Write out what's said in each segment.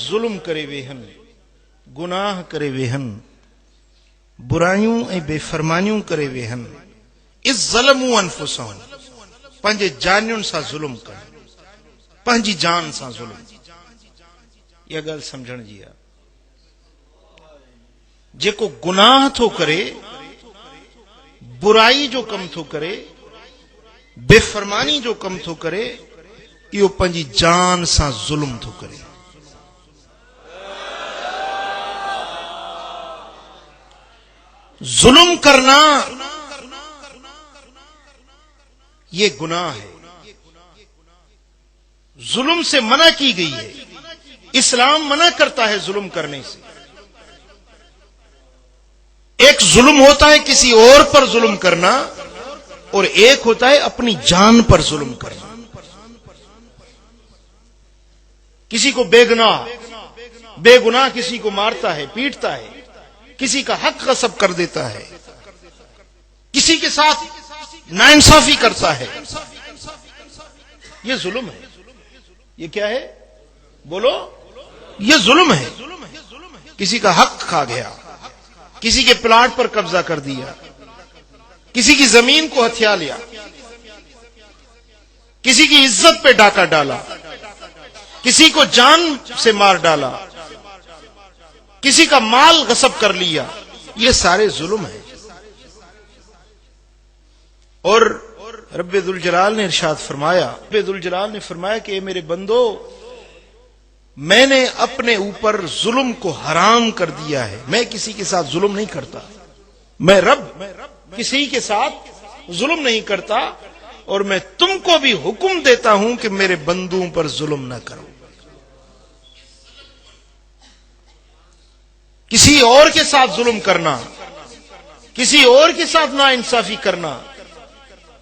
जुल्म करे वेहन, गुनाह करे वेहन, बुरायूं ऐं बेफरमानियूं करे वेहन। इस ज़लमू अनफुसहुम, पंहिंजे जानियुनि सां जुल्म कनि, पंहिंजी जान सां जुल्म। इहा ॻाल्हि सम्झण जी आहे। जेको गुनाह थो करे, बुराई जो कम थो करे, बेफरमानी जो कम थो करे, इहो पंहिंजी जान सां जुल्म थो करे। जुल्म करना ये गुनाह है, जुल्म से मना की गई है। इस्लाम मना करता है जुल्म करने से। एक जुल्म होता है किसी और पर जुल्म करना, और एक होता है अपनी जान पर जुल्म करना। किसी को बेगुनाह किसी को मारता है, पीटता है, किसी का हक गस्ब कर देता है, किसी के साथ नाइंसाफी करता है, यह जुल्म है। ये क्या है? बोलो, यह जुल्म है। किसी का हक खा गया, किसी के प्लाट पर कब्जा कर दिया, किसी की जमीन को हथिया लिया, किसी की इज्जत पे डाका डाला, किसी को जान से मार डाला, किसी का माल गस्ब कर लिया, ये सारे जुल्म हैं। और रब्बे दुल जलाल ने इरशाद फरमाया, रब्बे दुल जलाल ने फरमाया कि मेरे बंदो, मैंने अपने ऊपर जुल्म को हराम कर दिया है। मैं किसी के साथ जुल्म नहीं करता। मैं रब किसी के साथ जुल्म नहीं करता, और मैं तुमको भी हुक्म देता हूं कि मेरे बंदों पर जुल्म न करो। किसी और के साथ जुल्म करना, किसी और के साथ नाइंसाफी करना,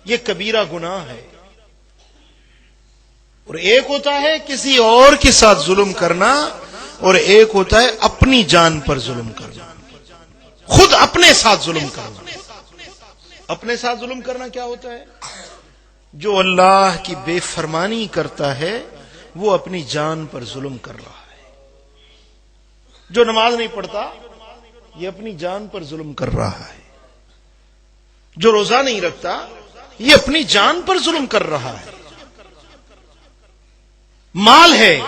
यह कबीरा गुनाह है। और एक होता है किसी और के साथ जुल्म करना, और एक होता है अपनी जान पर जुल्म करना, खुद अपने साथ जुल्म करना। अपने साथ जुल्म करना क्या होता है? जो अल्लाह की बेफरमानी करता है वो अपनी जान पर जुल्म कर रहा है। जो नमाज नहीं पढ़ता ये अपनी जान पर जुल्म कर रहा है। जो रोजा नहीं रखता ये अपनी जान पर जुल्म कर रहा है। माल है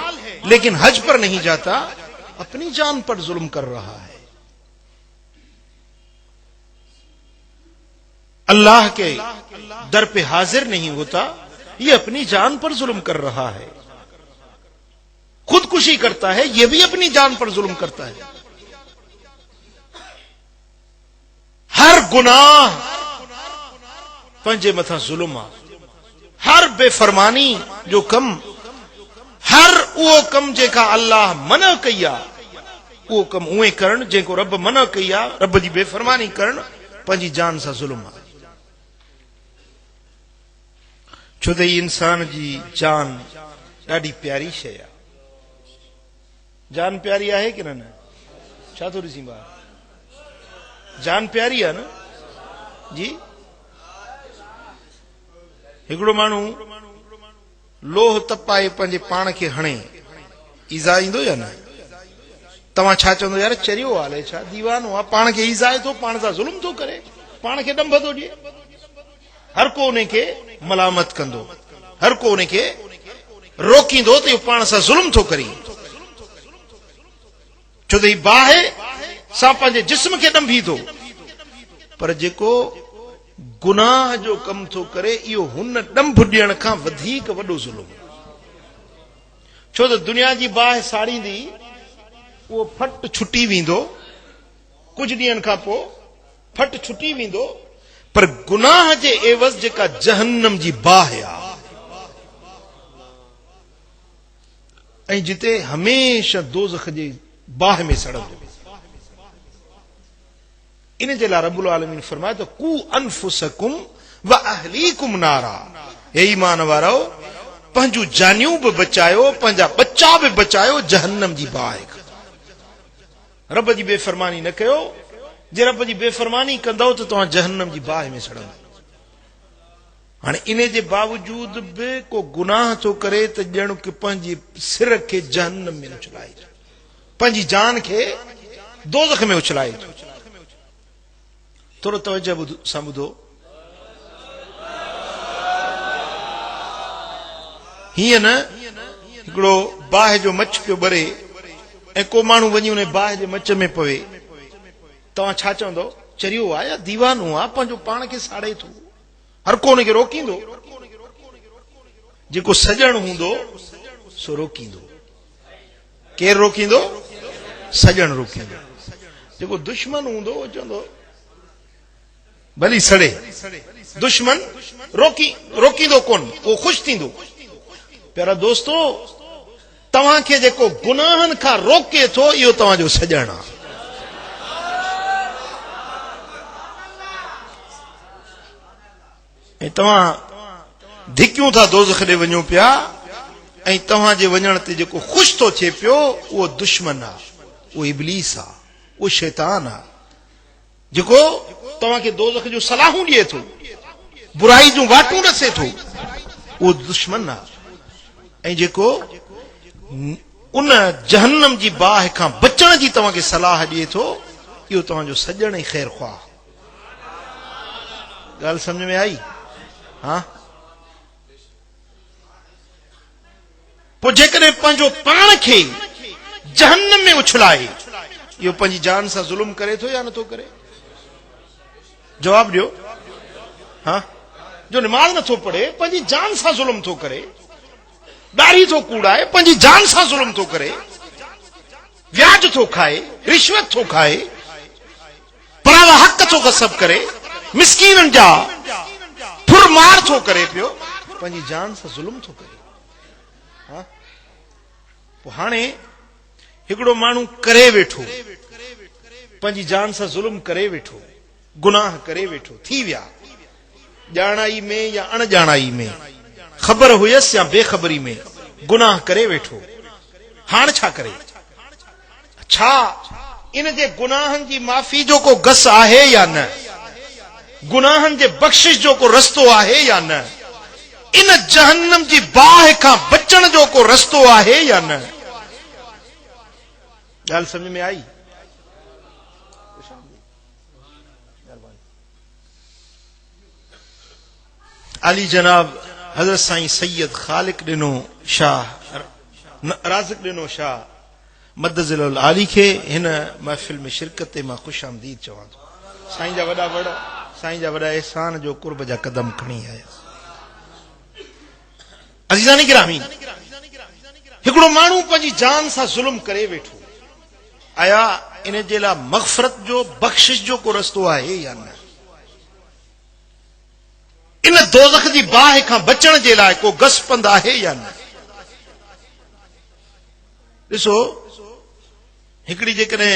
लेकिन हज पर नहीं जाता, अपनी जान पर जुल्म कर रहा है। अल्लाह के दर पे हाजिर नहीं होता, ये अपनी जान पर जुल्म कर रहा है। खुदकुशी करता है, ये भी अपनी जान पर जुल्म करता है। हर गुनाह पंजे मथा जुल्म आ, हर बेफरमानी जो कम, हर उहो कम जेका अल्लाह मना कई आ, उहो कम उहे करण जेको रब मना कई आ। रब जी बेफरमानी करण पंहिंजी जान सां जुल्म आ। छो त इंसान जी जान ॾाढी प्यारी शइ आहे। जान प्यारी आहे कि न? छा थो ॾिसी ॿार? जान प्यारी आहे न जी। हिकिड़ो माण्हू लोह तपाए पंहिंजे पाण खे हणे, ईज़ा ईंदो या न? तव्हां छा चवंदो? यार चरियो हाले, छा दीवानो आहे, पाण खे ईज़ाए थो, पाण सां ज़ुल्म थो करे, पाण खे ॾंभ थो ॾिए। हर को उन खे मलामत कंदो, हर को उन खे रोकींदो त इहो पाण सां ज़ुल्म थो करे। छो त ही बाहि सां पंहिंजे जिस्म खे ॾंभी थो। पर जेको गुनाह जो कम थो करे, इहो हुन ॾंभ ॾियण खां वधीक वॾो ज़ुल्म। छो त दुनिया जी बाहि साड़ींदी, उहो फट छुटी वेंदो, कुझु ॾींहंनि खां पोइ फट छुटी वेंदो। पर गुनाह जे एवज़ जेका जहन्नम जी बाहि आहे, ऐं जिते हमेशह दोज़ख जे बाहि में सड़ंदो। इन जे लाइ रब्बुल आलमीन फरमाए त कू अनफुसकुम व अहलीकुम नारा। हे ईमान वारो, पंहिंजूं जानियूं बि बचायो, पंहिंजा बच्चा बि बचायो जहन्नम जी बाहि खां। रब जी बेफरमानी न कयो। जे रब जी बेफरमानी कंदव त तव्हां जहन्नम जी बाहि में सड़ंदो। हाणे इन जे बावजूद बि को गुनाह थो करे त ॼण कि पंहिंजे सिर खे जहन्नम में न चुलाए। पंहिंजी जान खे दोज़ख में उछलाए थो। थोरो तवजो सां ॿुधो। हीअं न हिकिड़ो बाहि जो मच पियो ॿरे ऐं को माण्हू वञी उन बाहि जे मच में पवे, तव्हां छा चवंदो? चरियो आहे या दीवानो आहे, पंहिंजो पाण खे साड़े थो। हर को हुनखे रोकींदो। जेको सॼण हूंदो सो रोकींदो। केरु रोकींदो? सॼण रोकींदो। जेको दुश्मन हूंदो उहो चवंदो भली सड़े। दुश्मन रोकींदो कोन, उहो ख़ुशि थींदो। प्यारा दोस्तो, तव्हांखे जेको गुनाहनि खां रोके थो इहो तव्हांजो सॼण आहे। ऐं तव्हां धिकियूं था दोज़ख ॾे वञो पिया, ऐं तव्हांजे वञण ते जेको ख़ुशि थो थिए पियो उहो दुश्मन आहे, उहो इब्लीस आहे, उहो शैतान आहे, जेको तव्हांखे दोज़ख जूं सलाहूं ॾिए थो, बुराई जूं वाटूं ॾसे थो, उहो दुश्मन आहे। ऐं जेको उन जहन्नम जी बाहि खां बचण जी तव्हांखे सलाह ॾिए थो इहो तव्हांजो सॼण ऐं ख़ैर ख़्वाह। ॻाल्हि सम्झ में आई? हा। पोइ जेकॾहिं पंहिंजो पाण खे जहन्नम में उछलाए, इहो पंहिंजी जान सां ज़ुल्म करे थो या नथो करे? जवाब ॾियो। हा। जो निमाज़ नथो पढ़े पंहिंजी जान सां ज़ुल्म थो करे, ॾाढ़ी थो कूड़ाए पंहिंजी जान सां ज़ुल्म थो करे, व्याज थो खाए, रिश्वत थो खाए, परावा हक़ थो गसब करे, मिस्कीननि जा फुर मार थो करे पियो, पंहिंजी जान सां ज़ुल्म थो करे। हा। पोइ हाणे हिकिड़ो माण्हू करे वेठो, पंहिंजी जान सां ज़ुल्म करे वेठो, गुनाह करे वेठो, थी विया ॼाणाई में या अणॼाणाई में, ख़बर हुयसि या बेख़बरी में गुनाह करे वेठो। हाणे छा करे? छा इन जे गुनाहनि जी माफ़ी जो को गस आहे या न? गुनाहनि जे बख़्शिश जो को रस्तो आहे या न? इन जहन्नम जी बाहि खां बचण जो को रस्तो आहे या न? ॻाल्हि सम्झ में आई? अली जनाब हज़रत साईं सैयद ख़ालिक ॾिनो शाह राज़िक ॾिनो शाह मदज़िल आली खे हिन महफ़िल में शिरकत ते मां ख़ुश आमदीद चवां थो। साईं जा वॾा एहसान जो कुर्ब जा कदम खणी आया। अज़ीज़ानी गिरामी, हिकिड़ो माण्हू पंहिंजी जान सां ज़ुल्म करे वेठो, आया इन जे लाइ मग़फ़रत जो बख़्शिश जो को रस्तो आहे या न? इन दोज़ख जी बाहि खां बचण जे लाइ को गसपंद आहे या न? ॾिसो, हिकिड़ी जेकॾहिं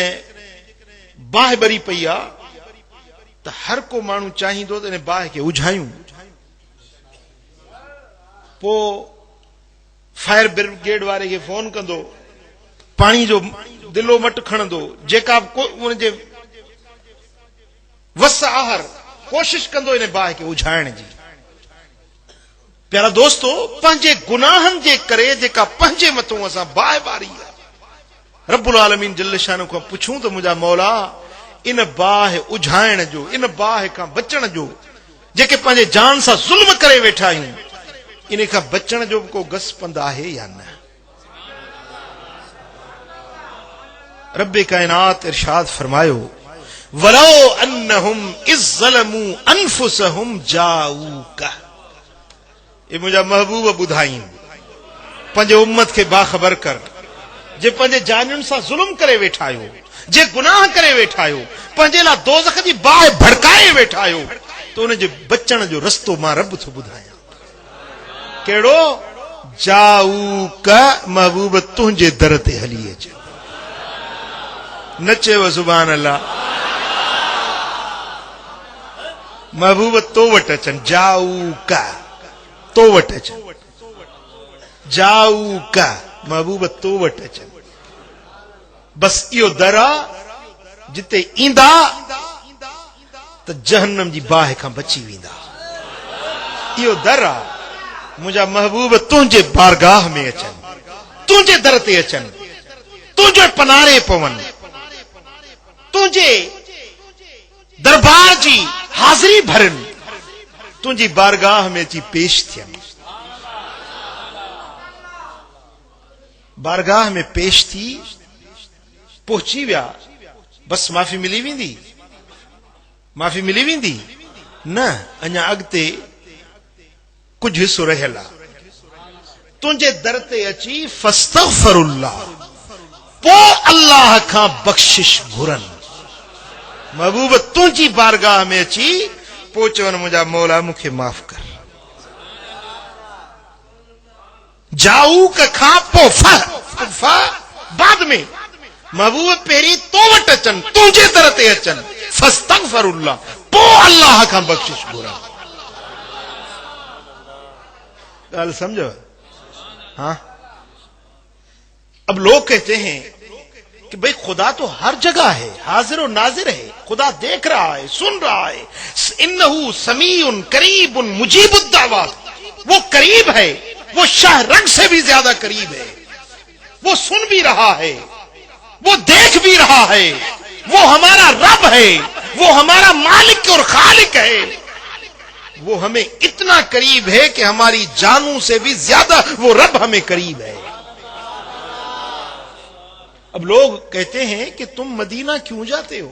बाहि ॿरी पई आहे त हर को माण्हू चाहींदो त इन बाहि खे उझायूं। पोइ फायर ब्रिगेड वारे खे फोन कंदो, पाणी जो दिलो मट खणंदो, जेका उनजे वस आहर कोशिश कंदो इन बाहि खे उझाइण जी। प्यारा दोस्तो, पंहिंजे गुनाहनि जे करे जेका पंहिंजे मथां असां बाहि ॿारी आहे, रब्बुल आलमीन जल्ल शान खां पुछूं त मुंहिंजा मौला इन बाहि उझाइण जो, इन बाहि खां बचण जो, जेके पंहिंजे जान सां ज़ुल्म करे वेठा आहियूं, इन खां बचण जो को गसपंद आहे या न? रब्बे कायनात इरशाद फरमायो, वलो अन्नहुम इज़ ज़लमू अनफुसहुम जाऊका। ये मुंहिंजा महबूब ॿुधाइन, पंहिंजे उम्मत खे बाख़बर कर, जे पंहिंजे जानियुनि सां ज़ुल्म करे वेठा आहियो, जे गुनाह करे वेठा आहियो, पंहिंजे लाइ दोज़ख जी बाहि भड़काए वेठा आहियो, त उन जे बचण जो रस्तो मां रब थो ॿुधायां। कहिड़ो? जाऊका, महबूब तुंहिंजे दर ते हली अचे। न चयो सुभान अल्लाह, महबूब तो वटि अचनि। जाऊका, तो वटि अचनि। जाऊका, महबूब तो वटि अचनि। बस इहो दर आहे जिते ईंदा त जहन्नम जी बाहि खां बची वेंदा। इहो दर आहे, मुंहिंजा महबूब तुंहिंजे बारगाह में अचनि, तुंहिंजे दर ते अचनि, तुझे पनारे पवन, तुझे दरबार जी हाज़िरी भरन, तुझी बारगाह में अची पेश थियन। बारगाह में पेश थी, पहुंची विया, बस माफ़ी मिली वेंदी? माफ़ी मिली वेंदी न, अञा अॻिते कुछ हिस्सो रहियल आहे। तुझे दर ते अची फस्तगफिरुल्लाह, पो अल्लाह खां बख्शिश घुरन। महबूब तुझी बारगाह में अची पो चवन मुंहिंजा मौला मूंखे माफ़ कर। जाऊक खां पो फ बाद में महबूब पहिरीं तो वटि अचनि, तुंहिंजे दर ते अचनि, फस्तगफिरुल्लाह, पो अल्लाह खां बख्शिश घुरन। ॻाल्हि समझो? हाँ। अब लोग कहते हैं कि भाई खुदा तो हर जगह है, हाजिर और नाजिर है, खुदा देख रहा है, सुन रहा है। इन्नहु समीउन करीबुन मुजीबुद दावत, वो करीब है, वो शाहरग से भी ज्यादा करीब है, वो सुन भी रहा है, वो देख भी रहा है, वो हमारा रब है, वो हमारा मालिक और खालिक है। वो हमें इतना करीब है कि हमारी जानों से भी ज्यादा वो रब हमें करीब है। अब लोग कहते हैं कि तुम मदीना क्यों जाते हो,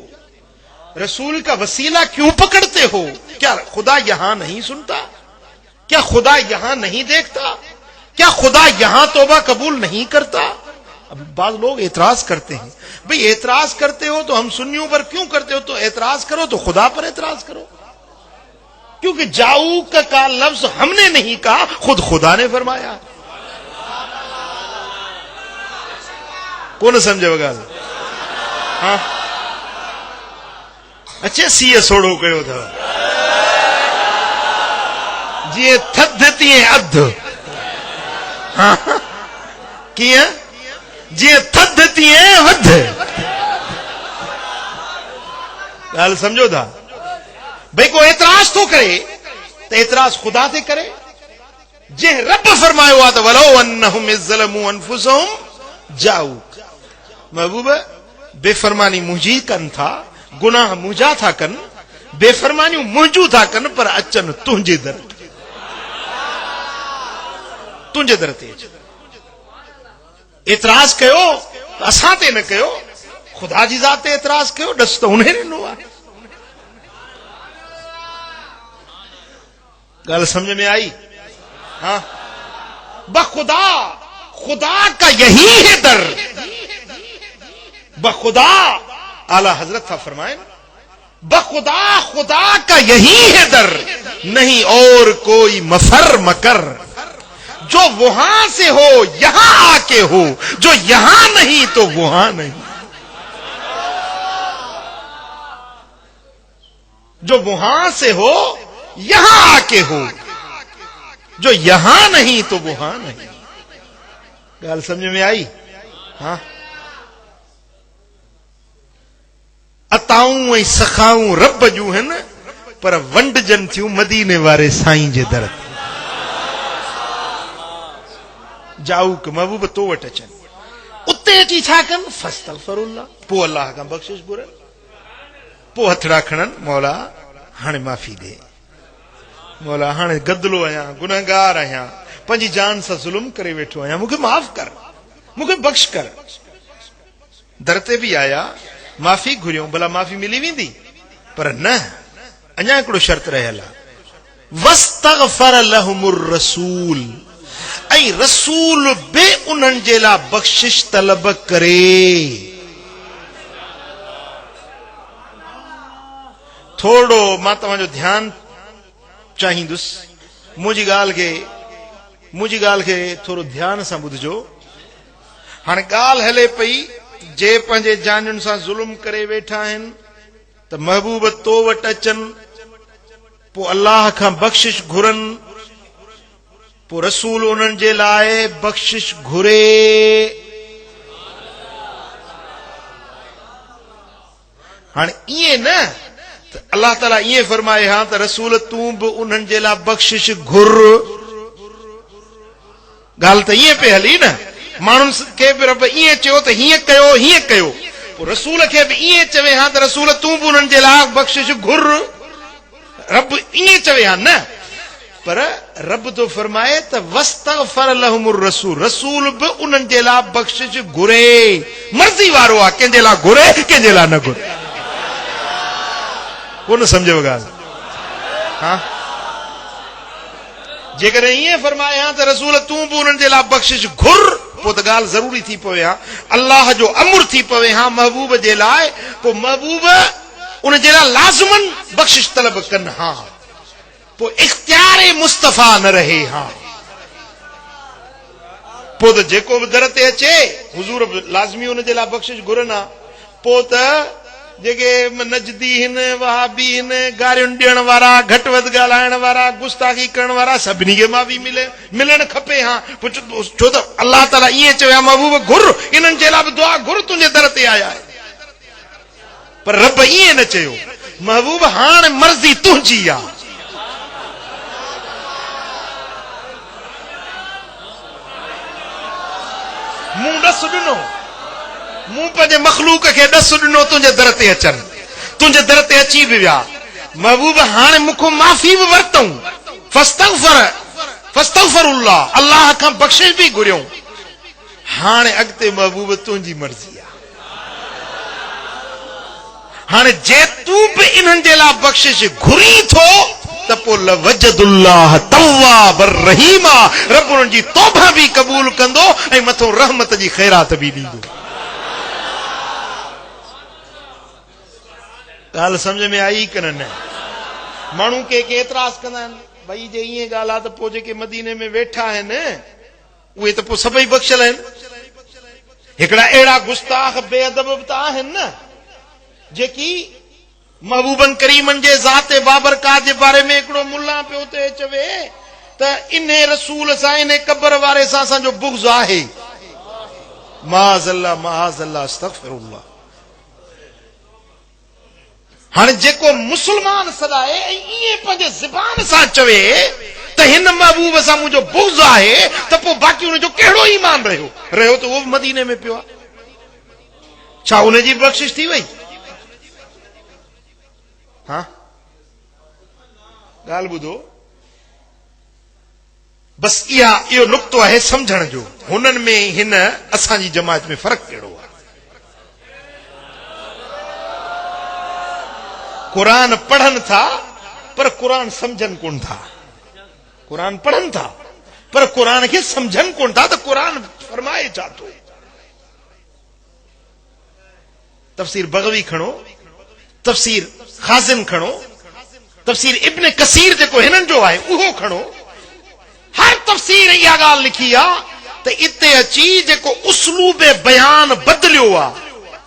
रसूल का वसीला क्यों पकड़ते हो? क्या खुदा यहां नहीं सुनता? क्या खुदा यहां नहीं देखता? क्या खुदा यहां तौबा कबूल नहीं करता? अब बाद लोग एतराज करते हैं, भाई एतराज करते हो तो हम सुन्नियों पर क्यों करते हो? तो एतराज करो तो खुदा पर एतराज करो, क्योंकि जाऊ का लफ्ज हमने नहीं कहा, खुद खुदा ने फरमाया। कौन समझे बगाल? हाँ, अच्छे सीए सोड़ो कयो था जी, थद तीअं अध। हाँ, कीअं? जीअं थद तीअं वध। ॻाल्हि समझो था? भाई को एतराज तो करे तो एतराज खुदा ते करे। जे रब फरमायो आहे त वलो अन्नहुम इज़्ज़लमू अनफुसहुम जाऊ, महबूब बेफरमानी मुंहिंजी कनि था, गुनाह मुंहिंजा था कनि, बेफरमानियूं मुंहिंजूं था कनि, पर अचनि तुंहिंजे दर, तुंहिंजे दर ते अचनि। एतराज कयो त असां ते न कयो, खुदा जी ज़ात ते एतराज कयो, ॾस त उन ॾिनो आहे। ॻाल्हि समझ में आई? हाँ, बखुदा खुदा का यही है दर, बखुदा आला हजरत था फरमाए, बखुदा खुदा का यही है दर, नहीं और कोई मफर मकर। जो वहां से हो यहां आके हो, जो यहां नहीं तो वहां नहीं। जो वहां से हो यहां आके हो, जो यहां नहीं तो वहां नहीं। गाल समझ में आई? हाँ। अताऊं ऐं सखाऊं रब जूं आहिनि, पर वंडजन थियूं मदीने वारे साईं जे दर ते। जाऊ के महबूब तो वटि अचनि, उते अची छा कनि? फस्तगफिरुल्लाह, पोइ अल्लाह खां बख़्शिश घुरनि, पोइ हथड़ा खणनि, मौला हाणे माफ़ी ॾे, मौला हाणे गदलो आहियां, गुनहगार आहियां, पंहिंजी जान सां ज़ुल्म करे वेठो आहियां, मूंखे माफ़ कर, मूंखे बख़्श कर। दर ते बि आया, माफ़ी घुरियूं, भला माफ़ी मिली वेंदी? पर न, अञा हिकिड़ो शर्त रहियल आहे, वस्तगफर लहुमुर रसूल, ऐं रसूल बि उन्हनि जे लाइ बख़्शिश तलब करे। थोड़ो मां तव्हांजो ध्यानु चाहींदुसि, मुंहिंजी ॻाल्हि खे थोरो ध्यान सां ॿुधिजो। हाणे ॻाल्हि हले पई, जे पंहिंजे जानियुनि सां ज़ुल्म करे वेठा आहिनि त महबूब तो वटि अचनि, पोइ अल्लाह खां बख़्शिश घुरनि, पोइ रसूल उन्हनि जे लाइ बख़्शिश घुरे। हाणे ईअं न त अल्लाह ताला ईअं फरमाए हा त रसूल तूं बि उन्हनि जे लाइ बख़्शिश घुर, ॻाल्हि त ईअं पे हली न। माण्हुनि खे बि रब ईअं चयो त हीअं कयो हीअं कयो, पोइ रसूल खे बि ईअं चवे हा त रसूल तूं बि उन्हनि जे लाइ बख़्शिश घुर, रब ईअं चवे हा न। पर रब तो फरमाए त वस्तगफर लहुमुर रसूल, रसूल बि उन्हनि जे लाइ बख़्शिश घुरे, मर्ज़ी वारो आहे, कंहिंजे लाइ घुरे कंहिंजे लाइ न घुरे। कोन सम्झो ॻाल्हि? हा, जेकॾहिं ईअं फरमाए हा त रसूल तूं बि उन्हनि जे लाइ बख़्शिश घुर, पोइ त ॻाल्हि ज़रूरी थी पवे हा, अल्लाह जो अमर थी पवे हा महबूब जे लाइ, पोइ महबूब उन जे लाइ लाज़िमन बख़्शिश तलब कनि हा, पोइ इख्तियार मुस्तफ़ा न रहे हा। पोइ त जेको बि दर ते अचे हुजूर लाज़मी उन जे लाइ बख़्शिश घुरनि हा। पोइ त जेके नजदी आहिनि, वहाबी आहिनि, गारियुनि ॾियण वारा, घटि वधि ॻाल्हाइण वारा, गुस्ताखी करण वारा, सभिनी खे माफ़ी मिलणु खपे हा। छो त अल्लाह ताला ईअं चयो महबूब घुर, इन्हनि जे लाइ बि दुआ घुर, तुंहिंजे दर ते आया आहे। पर रब ईअं न चयो, महबूब हाणे मर्ज़ी तुंहिंजी आहे। मूं ॾस ॾिनो, मूं पंहिंजे मखलूक खे ॾस ॾिनो तुंहिंजे दर ते अचनि, तुंहिंजे दर ते अची बि विया। महबूब हाणे मूंखां माफ़ी बि वरितऊं, फस्तगफरुल्लाह, अल्लाह खां बख़्शिश बि घुरियऊं। हाणे अॻिते महबूब तुंहिंजी मर्ज़ी आहे। हाणे जे तूं बि इन्हनि जे लाइ बख़्शिश घुरी थो त पोइ लवजदुल्लाह तव्वाबर रहीमा, रब उन्हनि जी तौबा बि क़बूल कंदो ऐं मथो रहमत जी ख़ैरात बि ॾींदो। ॻाल्हि सम्झ में आई कि न? माण्हू के एतिराज़ कंदा आहिनि, भई जे ईअं ॻाल्हि आहे त पोइ जेके मदीने में वेठा आहिनि उहे त पोइ सभई बख़्शियल आहिनि। हिकिड़ा अहिड़ा गुस्ताख बेअदब बि त आहिनि न जेकी महबूबन करीमन जे ज़ाते बाबरकात जे बारे में हिकिड़ो मुल्ला पियो ते चवे त इन रसूल सां, इन कबर वारे सां असांजो बुग़्ज़ आहे। माज़अल्लाह माज़अल्लाह अस्तग़फिरुल्लाह। हाणे जेको मुस्लमान सदाए ऐं ईअं पंहिंजे ज़बान सां चवे त हिन महबूब सां मुंहिंजो बुग़्ज़ आहे, त पोइ बाक़ी उनजो कहिड़ो ईमान रहियो त उहो बि मदीने में पियो आहे। छा उनजी बख़्शिश थी वई? हाँ, ॻाल्हि ॿुधो, बस इहो नुक़्तो आहे सम्झण जो, हुननि में हिन असांजी जमात में फ़र्क़ु कहिड़ो आहे। क़ुरान पढ़नि था पर क़ुरान सम्झनि कोन था, क़ुरान पढ़नि था पर क़ुरान खे सम्झनि कोन था त क़ुरान फरमाए छा थो। तफ़सीर बग़वी खणो, तफ़सीर खाज़िन खणो, तफ़सीर इब्न कसीर जेको हिननि जो आहे उहो खणो, हर तफ़सीर इहा ॻाल्हि लिखी आहे त इते अची जेको उसलूब बयान बदिलियो आहे,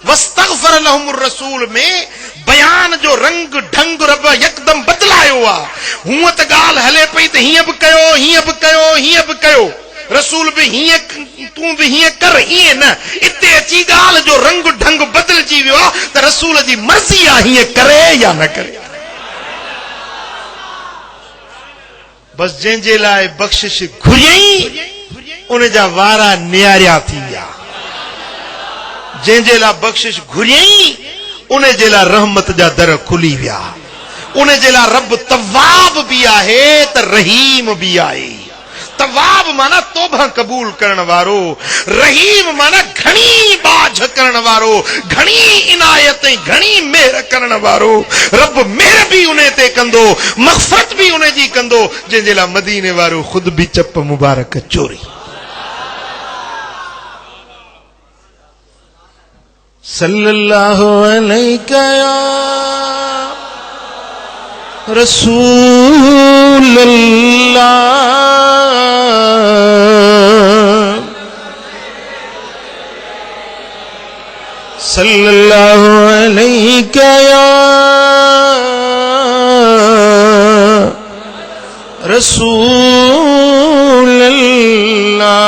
वस्तगफर लहुमुर रसूल में बयान जो रंग ढंग रब यकदम बदलायो आहे। हूअं त ॻाल्हि हले पई त हीअं बि कयो, हीअं बि कयो, हीअं बि कयो, रसूल बि हीअं, तूं बि हीअं कर, ईअं न। इते अची ॻाल्हि जो रंग ढंग बदिलजी वियो आहे त रसूल जी मर्ज़ी आहे हीअं करे या न करे। बस जंहिंजे लाइ बख़्शिश घुरियई उन जा वारा नियारिया थी विया, जंहिंजे लाइ बख़्शिश घुरियई उन जे लाइ रहमत जा दर खुली विया, उन जे लाइ रब तवाब भी आहे त रहीम भी आहे। तवाब माना तौबा कबूल करण वारो, रहीम माना घणी बाझ करण वारो, घणी इनायत ऐं घणी मेहर करण वारो। रब मेहर भी उन ते कंदो, मग़फ़रत भी उन जी कंदो, जंहिंजे लाइ मदीने वारो खुद भी चप मुबारक चोरी। सल्लल्लाहु अलैका या रसूल अल्लाह, सल्लल्लाहु अलैका या रसूल अल्लाह।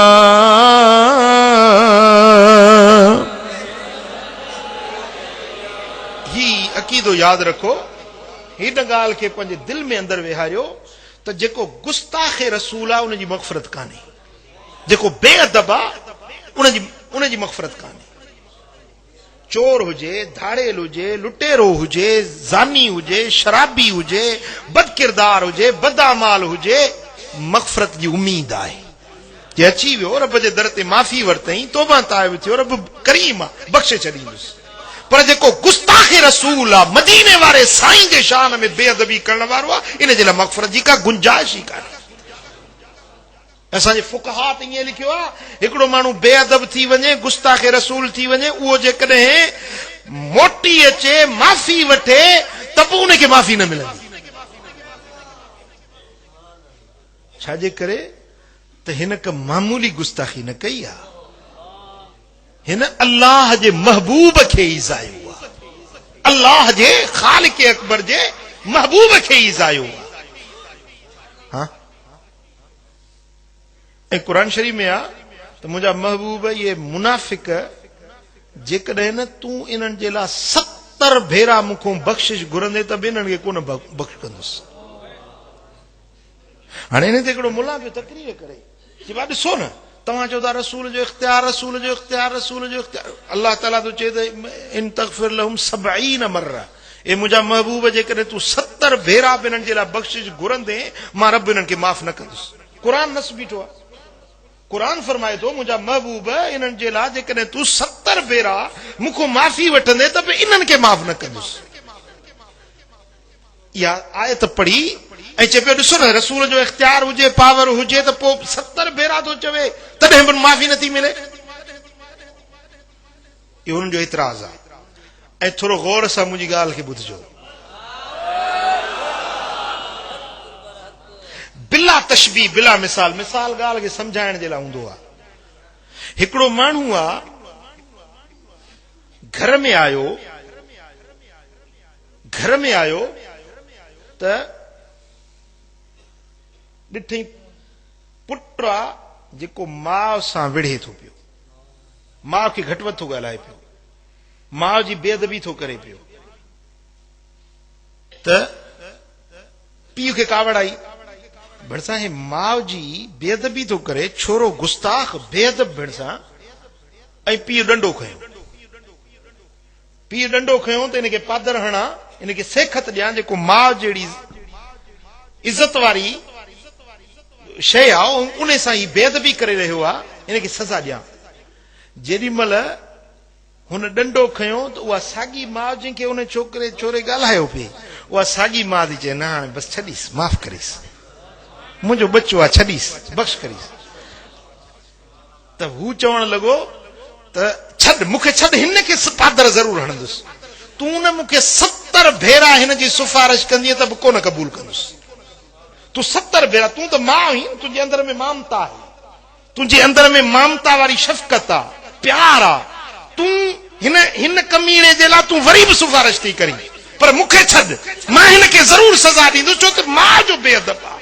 ही अकीदो याद रखो, हिन ॻाल्हि खे पंहिंजे दिल में अंदर विहारियो त जेको गुस्ताखे रसूल आहे उनजी मग़फ़रत कान्हे, जेको बेअदब आहे उनजी मग़फ़िरत कान्हे। चोर हुजे, धाड़ेल हुजे, लुटेरो हुजे, ज़ानी हुजे, शराबी हुजे, बदकिरदार हुजे, बदआमाल हुजे, मग़फ़िरत जी उम्मीद आहे। जे अची वियो रब जे दर ते माफ़ी वरतई, तौबा ताइब थियो, रब करीम आहे, बख़्शे छॾींदुसि। पर जेको गुस्ताखे रसूल आहे, मदीने वारे साईं जे शान में बेअदबी करण वारो आहे, इन जे लाइ मग़फ़िरत जी का गुंजाइश ई कान्हे। असांजे फ़ुक़हा त ईअं लिखियो आहे, हिकिड़ो माण्हू बेअदब थी वञे, गुस्ताखे रसूल थी वञे, उहो जेकॾहिं मोटी अचे माफ़ी वठे त पोइ उनखे माफ़ी न मिलंदी। छाजे करे त हिन का मामूली गुस्ताखी न कई आहे, हिन अल्लाह जे महबूब खे ईज़ायो आहे, अल्लाह जे ख़ालिक़ अकबर जे महबूब खे ईज़ायो आहे। हाँ, ऐं क़ुरान शरीफ़ में आहे त मुंहिंजा महबूब ये मुनाफ़िक जेकॾहिं न तूं इन्हनि जे लाइ 70 भेरा मूंखों बख़्शिश घुरंदे त बि इन्हनि खे कोन बख़्श कंदुसि। हाणे हिन ते हिकिड़ो मुला पियो तकरीर करे कि भाउ ॾिसो न, तव्हां चओ था रसूल जो इख़्तियार, रसूल जो इख़्तियार, रसूल जो इख़्तियार। अल्लाह ताला तो चए त इन तग़फ़िर लहुम 70 मर्रा, ए मुंहिंजा महबूब जेकॾहिं तूं 70 भेरा बि इन्हनि जे लाइ बख़्शिश घुरंदे, मां रब इन्हनि खे माफ़ न कंदुसि। क़ुरान नस बीठो आहे, क़ुरान फरमाए थो मुंहिंजा महबूब इन्हनि जे लाइ जेकॾहिं तूं 70 भेरा मूंखों माफ़ी वठंदे त बि इन्हनि खे माफ़ न कंदुसि। इहा आयत पढ़ी ऐं चए पियो ॾिसो न, रसूल जो इख़्तियार हुजे, पावर हुजे त पोइ 70 भेरा थो चवे तॾहिं बि माफ़ी नथी मिले। इहो हुननि जो एतिराज़ आहे। ऐं थोरो गौर सां मुंहिंजी ॻाल्हि खे ॿुधजो। बिला तशबी, बिला मिसाल, मिसाल ॻाल्हि खे सम्झाइण जे लाइ हूंदो आहे। हिकिड़ो माण्हू आहे, घर में आयो त ॾिठई पुट आहे जेको माउ सां विढ़े थो पियो, माउ खे घटि वधि थो ॻाल्हाए पियो, माउ जी बेअदबी थो करे पियो। त पीउ खे कावड़ आई, भड़सां हे माउ जी बेअदबी थो करे, छोरो गुस्ताख बेअदब भड़सां, ऐं पीउ डंडो खयो। पीउ डंडो खयो त इनखे पादर हणा, इनखे सेखत ॾियां, जेको माउ जहिड़ी इज़त वारी शइ आहे उन सां ही बेअदबी करे रहियो आहे, इनखे सज़ा ॾियां। जेॾी महिल हुन डंडो खयो त उहा साॻी माउ जंहिंखे उन छोरे ॻाल्हायो पिए, उहा साॻी माउ थी चए न हाणे बसि छॾीसि, माफ़ करीसि, मुंहिंजो बच्चो आहे, छॾीसि, बख़्श करीसि। त हू चवण लॻो त छॾ, मूंखे छॾ, हिन खे पादर ज़रूरु हणंदुसि। तूं न मूंखे 70 भेरा हिन जी सिफारिश कंदीअ त बि कोन क़बूल कंदुसि। तूं 70 भेरा, तूं त माउ आहीं, तुंहिंजे अंदर में ममता आहे, तुंहिंजे अंदर में ममता वारी शफ़क़त आहे, प्यार आहे, तूं हिन कमीने जे लाइ तूं वरी बि सिफारिश थी करीं, पर मूंखे छॾ, मां हिन खे ज़रूरु सज़ा ॾींदुसि, छो त माउ जो बेअदब आहे।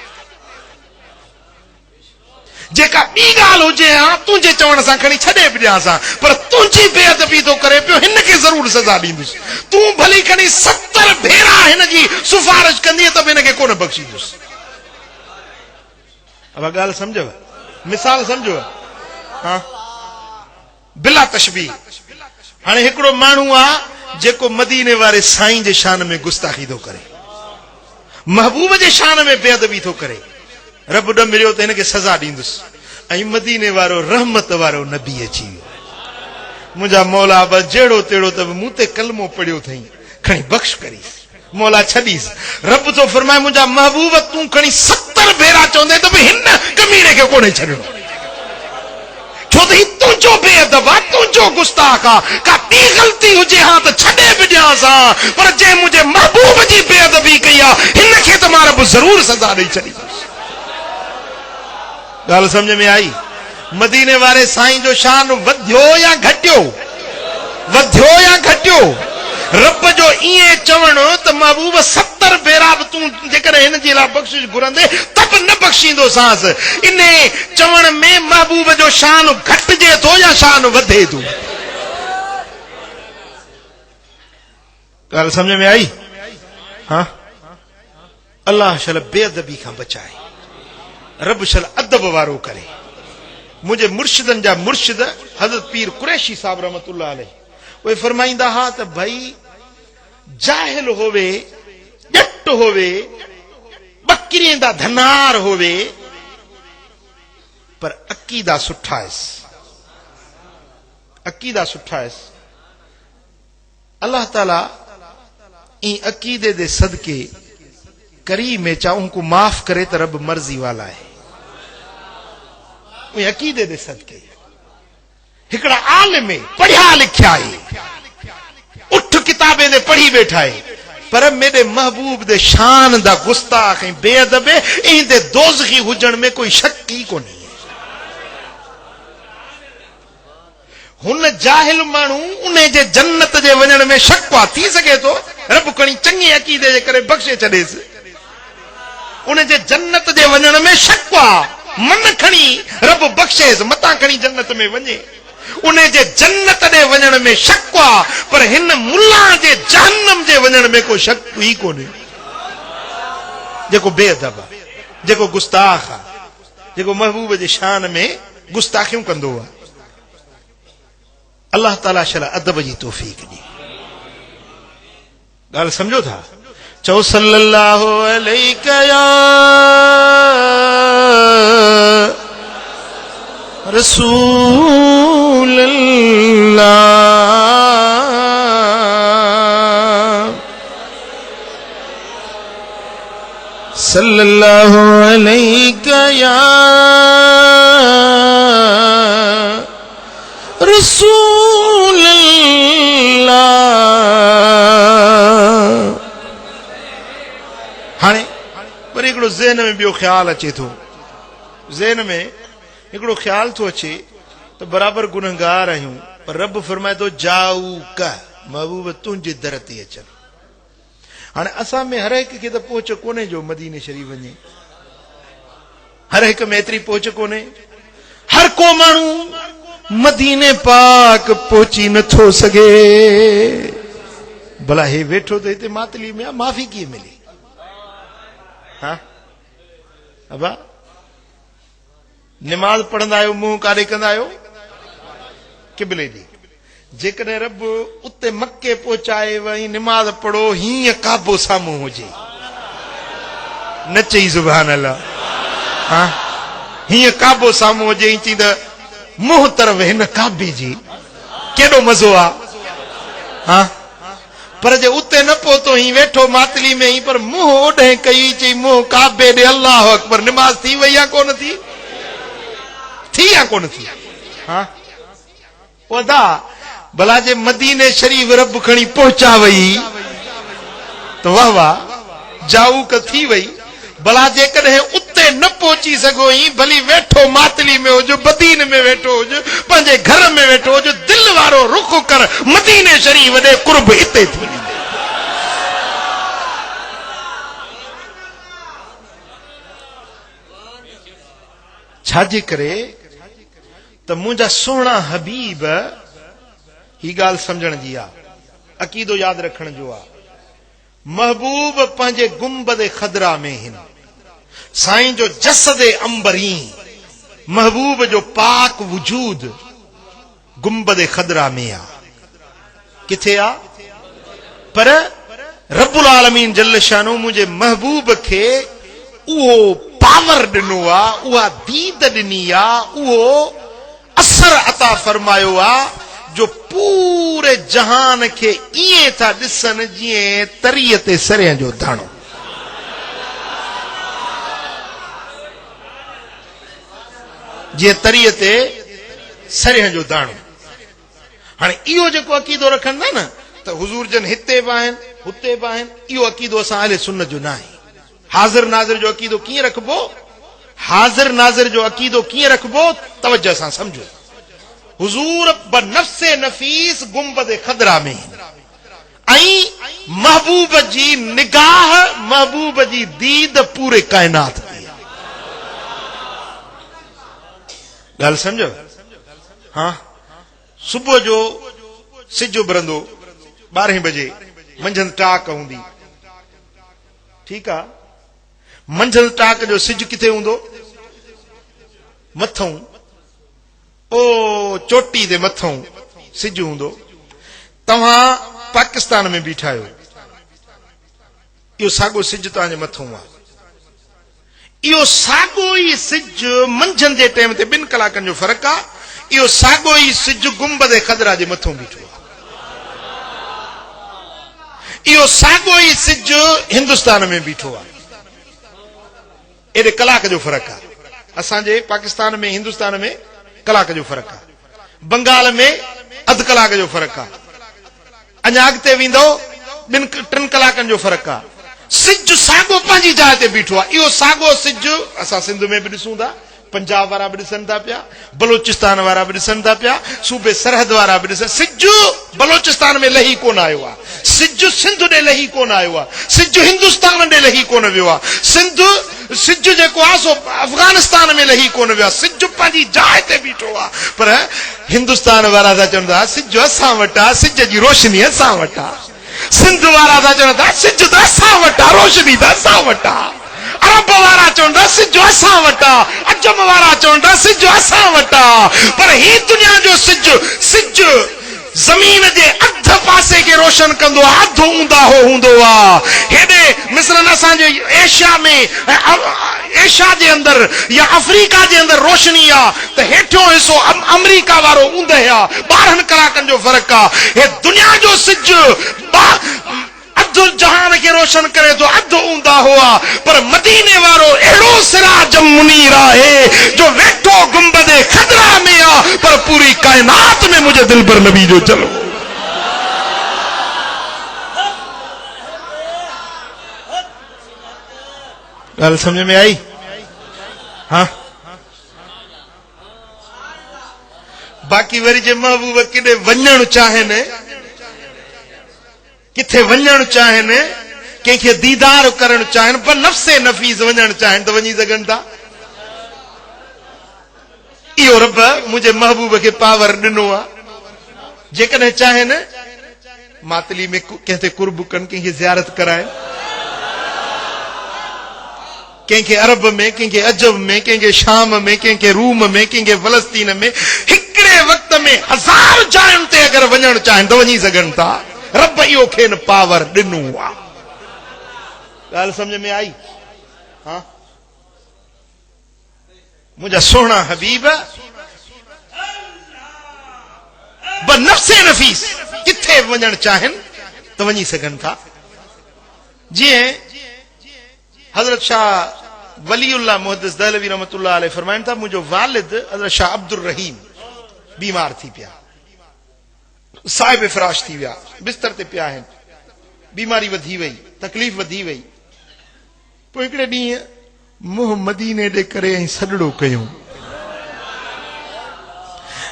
जेका ॿी ॻाल्हि हुजे हा तुंहिंजे चवण सां खणी छॾे बि ॾियांसि, पर तुंहिंजी बेअदबी थो करे पियो, हिन खे ज़रूरु सज़ा ॾींदुसि। तूं भली खणी 70 भेरा हिन जी सिफारिश कंदीअ त बि हिन खे कोन बख़्शींदुसि। अब ॻाल्हि सम्झव, मिसाल सम्झो। हाँ, बिला तशबी। हाणे हिकिड़ो माण्हू आहे जेको मदीने वारे साईं जे शान में गुस्ताखी थो करे, महबूब जे शान में बेअदबी थो करे, रब ॾ मिलियो त हिनखे सज़ा ॾींदुसि। ऐं मदीने वारो रहमत वारो नबी अची वियो, मुंहिंजा मौला बस जहिड़ो तेड़ो त मूं ते कलमो पढ़ियो अथई, खणी बख़्श करीसि, मौला छॾीसि। रब थो फरमाए मुंहिंजा महबूब तूं खणी 70 भेरा चवंदे त बि हिन कमीने खे कोन्हे छॾिणो, छो त ही तुंहिंजो बेअदब आहे, तुंहिंजो गुस्ताख आहे। का ॿी ग़लती हुजे हा त छॾे बि ॾियांसि हा, पर जंहिं मुंहिंजे महबूब जी बेअदबी कई आहे हिन खे त मां रब ज़रूरु सज़ा ॾेई छॾींदुसि। ॻाल्हि सम्झ में आई? मदीने वारे साईं जो शान वधियो या घटियो? वधियो या घटियो? रब जो ईअं चवणो त महबूब 70 भेरा बि तूं जेकॾहिं हिन जे लाइ बख़्शिश घुरंदे त बि न बख़्शींदोसांसि। इन चवण में महबूब जो शान घटिजे थो या शान वधे थो? ॻाल्हि सम्झ में आई? हाँ, अल्लाह शल बेअदबी खां बचाए, रब शल अदब वारो करे। मुझे मुर्शिदन जा मुर्शिद हजरत पीर कुरैशी साहब रहमतुल्लाह अलैह वे फरमाइंदा हा त भाई जाहिल होवे, जट होवे, बकरियों दा धनार होवे, पर अकीदा सुठा है, अकीदा सुठा है। अल्लाह ताला इन अकीदे दे सदके करीम में चाहूं को माफ करे तो रब मर्जी वाला है। अकीदे दे सदके हिकड़ा आलिम पढ़िया लिखिया है, उठ किताबें दे पढ़ी बैठा है, पर मेरे महबूब दे शान दा गुस्ताख बेअदब इन दे दोज़खी हुजण में कोई शक ही को नहीं। हुन जाहिल मानू उन्हें जे जन्नत जे वजन में शक थी सके तो रब कणी चंगी अकीदे जे करे बख्शे छडेस। उन्हें जे जन्नत जे वजन में शक मन खणी रब बख्शेस, मता खणी जन्नत में वने। उन्हें जे जन्नत जे वजन में शक पर हिन मुल्ला जे जहन्नम जे वजन में कोई शक ही कोने। जेको बेअदब, जेको गुस्ताख, जेको महबूब जे शान में गुस्ताखियों कंदो है। अल्लाह ताला शला अदब जी तौफीक दी। गाल समझो था? चौ सल्लल्लाहु अलैहि या रसूल अल्लाह, सल्लल्लाहु अलैहि या रसूल अल्लाह। हाणे पर हिकिड़ो ज़हन में ॿियो ख्याल अचे थो, ज़हन में हिकिड़ो ख्याल थो अचे त बराबर गुनहगार आहियूं, पर रब फरमाए थो जाऊ का महबूब तुंहिंजे दर ते अचनि। हाणे असां में हर हिक खे त पहुच कोन्हे जो मदीने शरीफ़ वञे, हर हिक में एतिरी पहुच कोन्हे। हर को माण्हू मदीने पाक पहुची नथो सघे। भला हे वेठो तो हिते मातली में माफ़ी कीअं मिली? हाँ अबा नमाज पढ़ंदा आहियो, मुंहुं काॾे कंदा आहियो? किबले दी। जेकॾहिं रब उते मक्के पहुचाए वई नमाज पढ़ो, हीअं काबो साम्हूं हुजे, न चई सुभान अल्लाह, हाँ हीअं काबो साम्हूं हुजे, चई त मुंह तरफ हिन काबे जी, केॾो मज़ो आ। हाँ पर जे उते न पहुतो, ही वेठो मातली में ही, पर मुंह ओॾे कई, चई मुंह काबे ॾे, अल्लाह अकबर। नमाज थी वई या कोन थी? थी या कोन थी? हाँ ओदा भला जे मदीने शरीफ रब खणी पहुचा वई तो वाह वाह, जाऊ क थी वई। भला जेकॾहिं उते न पहुची सघो, ही भली वेठो मातली में हुजो, मदीने में वेठो हुजो, पंहिंजे घर में वेठो हुजो, दिल वारो रुख कर मदीने शरीफ ॾे, कुर्ब हिते थी। छाजे करे त मुंहिंजा सुहिणा हबीब, ही ॻाल्हि समझण जी आ, अकीदो यादि रखण जो आ। महबूब पंहिंजे गुंबद खदरा में हिन, साईं जो जसद अंबरी, महबूब जो पाक वजूद गुंबद खदरा में आ। किथे आ? पर रब्बुल आलमीन जल्ल शानो मुझे महबूब खे उहो पावर ॾिनो आ, उहा दीद ॾिनी आ, उहो असर अता फरमायो आ, जो पूरे जहान के इए था दिसन जीअं तरीअ ते सरिया जो दाणो। जीअं तरीअ ते सरिया जो दाणो। हाणे इहो जेको अकीदो रखंदा न त हुजूर जन हिते बि आहिनि, हुते बि आहिनि, इहो अकीदो असां अहले सुन्नत जो न आहे। हाज़िर नाज़िर जो अकीदो कीअं रखबो? हाज़िर नाज़िर जो अकीदो कीअं रखबो? तवज्जो सां समझो। हुजूर बनफ्से नफीस गुंबद खदरा में, आई महबूब जी निगाह, महबूब जी दीद पूरे कायनात की। गाल समझो? हाँ सुबह जो सिज उभरंदो 12 बजे, मंझंदि टाक हूंदी, ठीकु आहे। मंझंदि टाक जो सिज किथे हूंदो? मथऊं ओ चोटी दे मथों सिज हूंदो, तव्हां पाकिस्तान में बीठा आहियो, इहो साॻो सिज तव्हांजे मथों आहे। इहो साॻो ई सिज मंझंदि जे टाइम ते 2 कलाकनि जो फ़र्क़ु आहे, इहो साॻो ई सिज गुंबद ख़दरा जे मथों बीठो आहे। इहो साॻो ई सिज हिंदुस्तान में बीठो आहे। एॾे कलाक जो फ़र्क़ु आहे। असांजे पाकिस्तान में हिंदुस्तान में कलाक जो फ़र्क़ु आहे, बंगाल में अधु कलाक जो फ़र्क़ु आहे, अञा अॻिते वेंदो 2-3 कलाकनि जो फ़र्क़ु आहे। सिज साॻो पंहिंजी जाइ ते बीठो आहे। इहो साॻो सिज असां सिंध में बि ॾिसूं था, पंजाब वारा बि ॾिसनि था पिया, बलोचिस्तान वारा बि ॾिसनि था पिया, सूबे सरहद वारा बि ॾिसनि। सिज बलोचिस्तान में लही कोन आयो आहे, सिज सिंध ॾे लही कोन आयो आहे, सिज हिंदुस्तान ॾे लही कोन वियो आहे, सिज जेको आहे सो अफगानिस्तान में लही कोन वियो आहे। सिज पंहिंजी जाइ ते बीठो आहे। पर हिंदुस्तान वारा था चवनि था सिज असां वटि आहे, सिज जी रोशनी असां वटि आहे। सिंध वारा था चवनि था सिज त असां वटि आहे, रोशनी त असां वटि आहे। अरब वारा चवनि था सिज असां वटि आहे, अजम वारा चवनि था सिज असां वटि आहे। पर ही दुनिया जो सिज ज़मीन जे अध पासे खे रोशन कंदो आहे, अधु ऊंदा हूंदो आहे। हेॾे मिसलन असांजे एशिया में, एशिया जे अंदरि या अफ्रीका जे अंदरि रोशनी आहे, त हेठियों हिसो अमरीका वारो ऊंदहि आहे, 12 कलाकनि जो फ़र्क़ु आहे। हे दुनिया जो सिज अधु जहान खे रोशन करे थो, अधु ऊंदा हुआ। पर मदीने वारो अहिड़ो सिराज मुनीर आहे जो वेठो गुंबद ख़दरा में आहे, पर पूरी कायनात में मुझे दिल पर नबी जो चलो। ॻाल्हि समझ में आई? हाँ, बाक़ी वरी जे महबूब किथे वञणु चाहिनि, किथे वञणु चाहिनि, कंहिंखे दीदार करणु चाहिनि, पर नफ़्से नफ़ीस वञणु चाहिनि त वञी सघनि था। इहो रब मुंहिंजे महबूब खे पावर ॾिनो आहे। जेकॾहिं चाहिनि मातली में कंहिं ते कुर्ब कनि, कंहिंखे ज़ियारत कराइनि, कंहिंखे अरब में, कंहिंखे अजब में, कंहिंखे शाम में, कंहिंखे रूम में, कंहिंखे फ़लस्तीन में, हिकिड़े वक़्त में 1000 जायुनि ते अगरि वञणु चाहिनि त वञी सघनि था। रब इहो खेनि पावर ॾिनो आहे। ॻाल्हि सम्झ में आई? हाँ, मुंहिंजा सुहिणा हबीब नफ़्से नफ़ीस किथे वञणु चाहिनि त वञी सघनि था। जीअं हज़रत शाह वलीउल्लाह मुहद्दिस दहलवी रहमतुल्लाह अलैह फरमाइनि था, मुंहिंजो वालिद हज़रत शाह अब्दुल रहीम बीमार थी पिया, साहिब फिराश थी विया, बिस्तर ते पिया आहिनि, बीमारी वधी वई, तकलीफ़ वधी वई। पोइ हिकिड़े ॾींहुं मुंहुं मदीने ॾे करे ऐं सॾड़ो कयूं,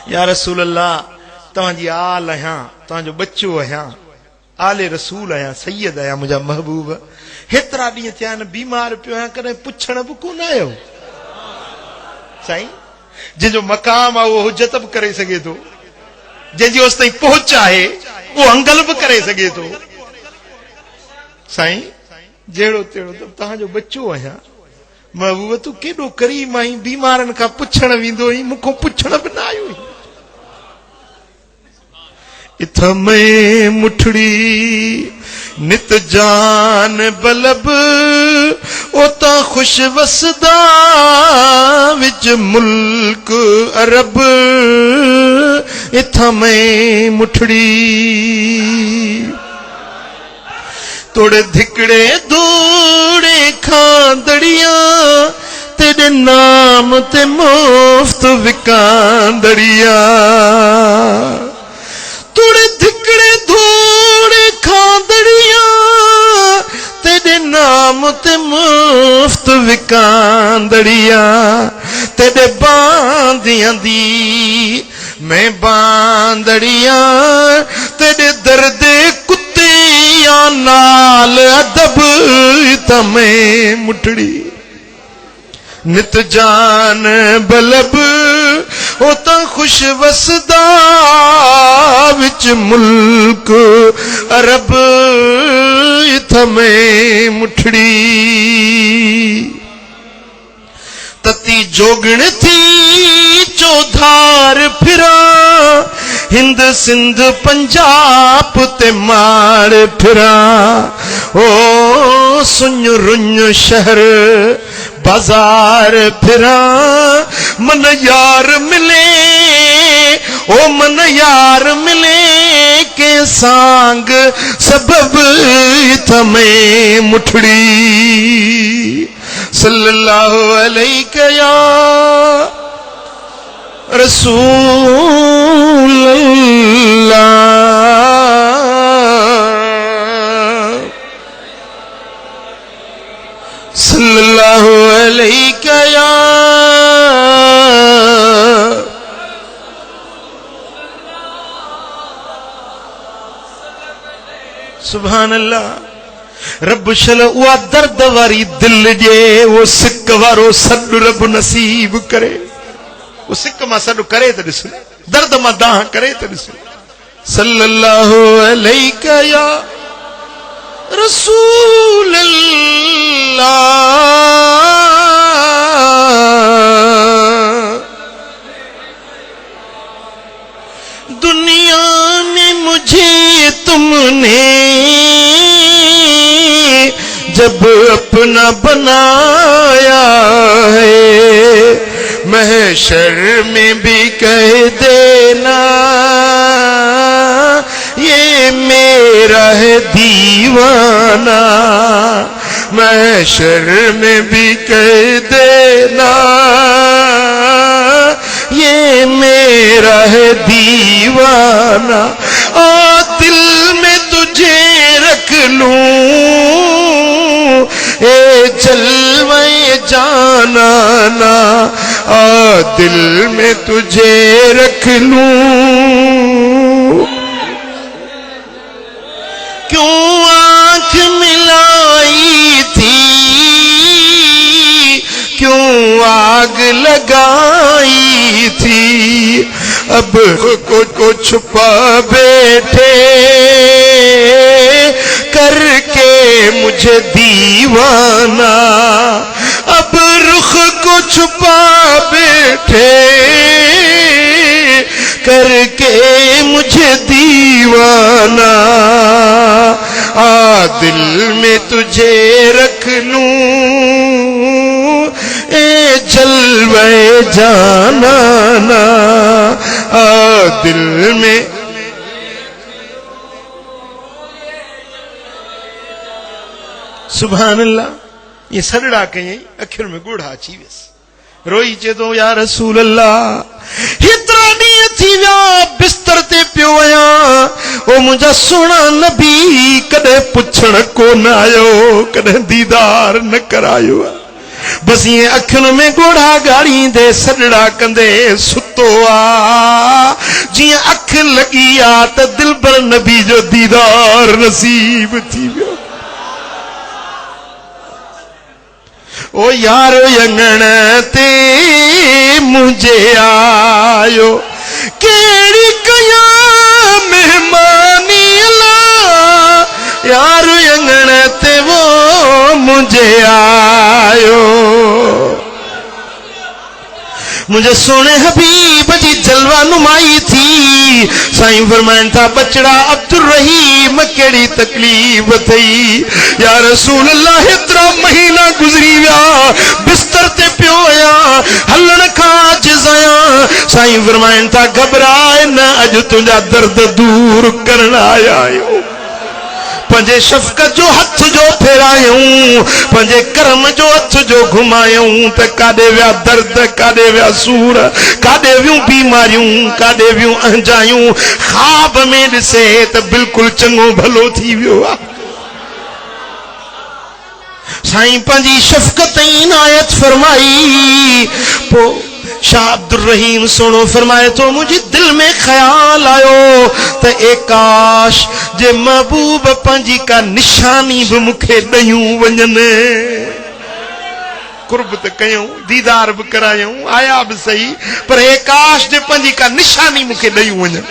या रसूल अल्लाह, तव्हांजी आल आहियां, तव्हांजो बच्चो आहियां, आले रसूल आहियां, सैयद आहियां, मुंहिंजा महबूब, हेतिरा ॾींहं थिया आहिनि, बीमार पियो आहियां, कॾहिं पुछण बि कोन आयो। साईं, जंहिंजो मक़ाम आहे उहो हुजत बि करे सघे थो, जंहिंजी होसि ताईं पहुच आहे उहो अंगल बि करे सघे थो। साईं, जहिड़ो तहिड़ो तव्हांजो बच्चो आहियां, महबूब तूं केॾो करीम आहीं, बीमारनि खां पुछण वेंदो आहीं, मूंखां पुछण बि न आयो। इथमे मुठड़ी नित जान बलब, ओता खुश वसदा विच मुल्क अरब। इथमे मुठड़ी तोड़े धिकड़े दौड़े खांदड़िया, तेरे नाम ते मुफ्त विकांदड़िया। तोड़े धिकड़े दौड़े खांदड़िया, तेरे नाम ते मुफ्त विकांदड़िया। तेरे बांदियां दी मैं बांदड़िया, तेरे दर्दे कुत्तियां नाल अदब। तमें मुठड़ी नित जान बलब, ओता खुश वसदा विच मुल्क अरब। थमें मुठड़ी तती जोगण थी चौधार फिरा हिंद सिंध पंजाब ते मार फिरा ओ सुन रुन शहर बाजार फिरा मन यार मिले ओ मन यार मिले के सांग सबब तमें मुठड़ी सल्लल्लाहु अलैहि या रसूल अल्लाह सल्लल्लाहु अलैहि या सुभान अल्लाह रब शल उआ दर्द वारी दिल जे वो सिक वारो सॾु रब नसीब करे वो सिक मां सॾु करे त ॾिस दर्द मां दाह करे त ॾिस सल्लल्लाहु अलैहि या रसूल अल्लाह दुनिया में मुझे तुमने जब अपना बनाया है महशर में भी कह देना ये मेरा है दीवाना महशर में भी कह देना ये मेरा है दीवाना आ दिल में तुझे रख लूं ए जलवे जाना ना आ दिल में तुझे रख लूं क्यों आंख मिलाई थी क्यों आग लगाई थी अब को छुपा बैठे करके मुझे दीवाना अब रुख को छुपा बैठे करके मुझे दीवाना आ दिल में तुझे रख लूं ए जलवे जाना ना आ दिल में सुभान अल्लाह ये सड़ड़ा कयई अखिर में गुड़ अची वियस रोई चे तो या रसूल अल्लाह हेतिरा ॾींहं थी विया बिस्तर ते पियो आहियां ओ मुंहिंजा सुहिणा नबी कॾहिं पुछण कोन आयो कॾहिं दीदार न करायो बस ये अखियुनि में गोढ़ा गाड़ींदे सड़ड़ा कंदे सुतो आ जीअं अख लॻी आ त दिलबर नबी जो दीदार नसीब थी वियो ओ यारो यंगण ते मुझे आयो केड़ी कया मेहमानी अला यारो यंगण ते वो मुझे आयो मुझे सोने हबीब जी जलवा नुमाई थी साईं फरमाइन था बचड़ा अब्दुल रहीम केड़ी तकलीफ थई या रसूल अल्लाह हेतिरा महीना गुजरी विया बिस्तर ते पियो आया हलण खां आजिज़ आया साईं फरमाइन था घबराए न अज तुझा दर्द दूर करण आया आहियूं पंजे शफ़क़त जो हथ जो फेरायूं पंजे करम जो हथ जो घुमायूं त काॾे विया दर्द काॾे विया सूर काॾे वियूं बीमारियूं काॾे वियूं अंजायूं ख़्वाब में ॾिसे त बिल्कुलु चङो भलो थी वियो आहे साईं पंहिंजी शफ़क़त इनायत फरमाई पो शाह अब्दुल रहीम सोनो फरमाए तो मुझे दिल में ख्याल आयो त एकाश जे महबूब पंजी का निशानी भी मुखे दयूं वञन कुर्ब त कयूं दीदार भी करायूं आया भी सही पर एकाश जे पंजी का निशानी मुखे दयूं वञन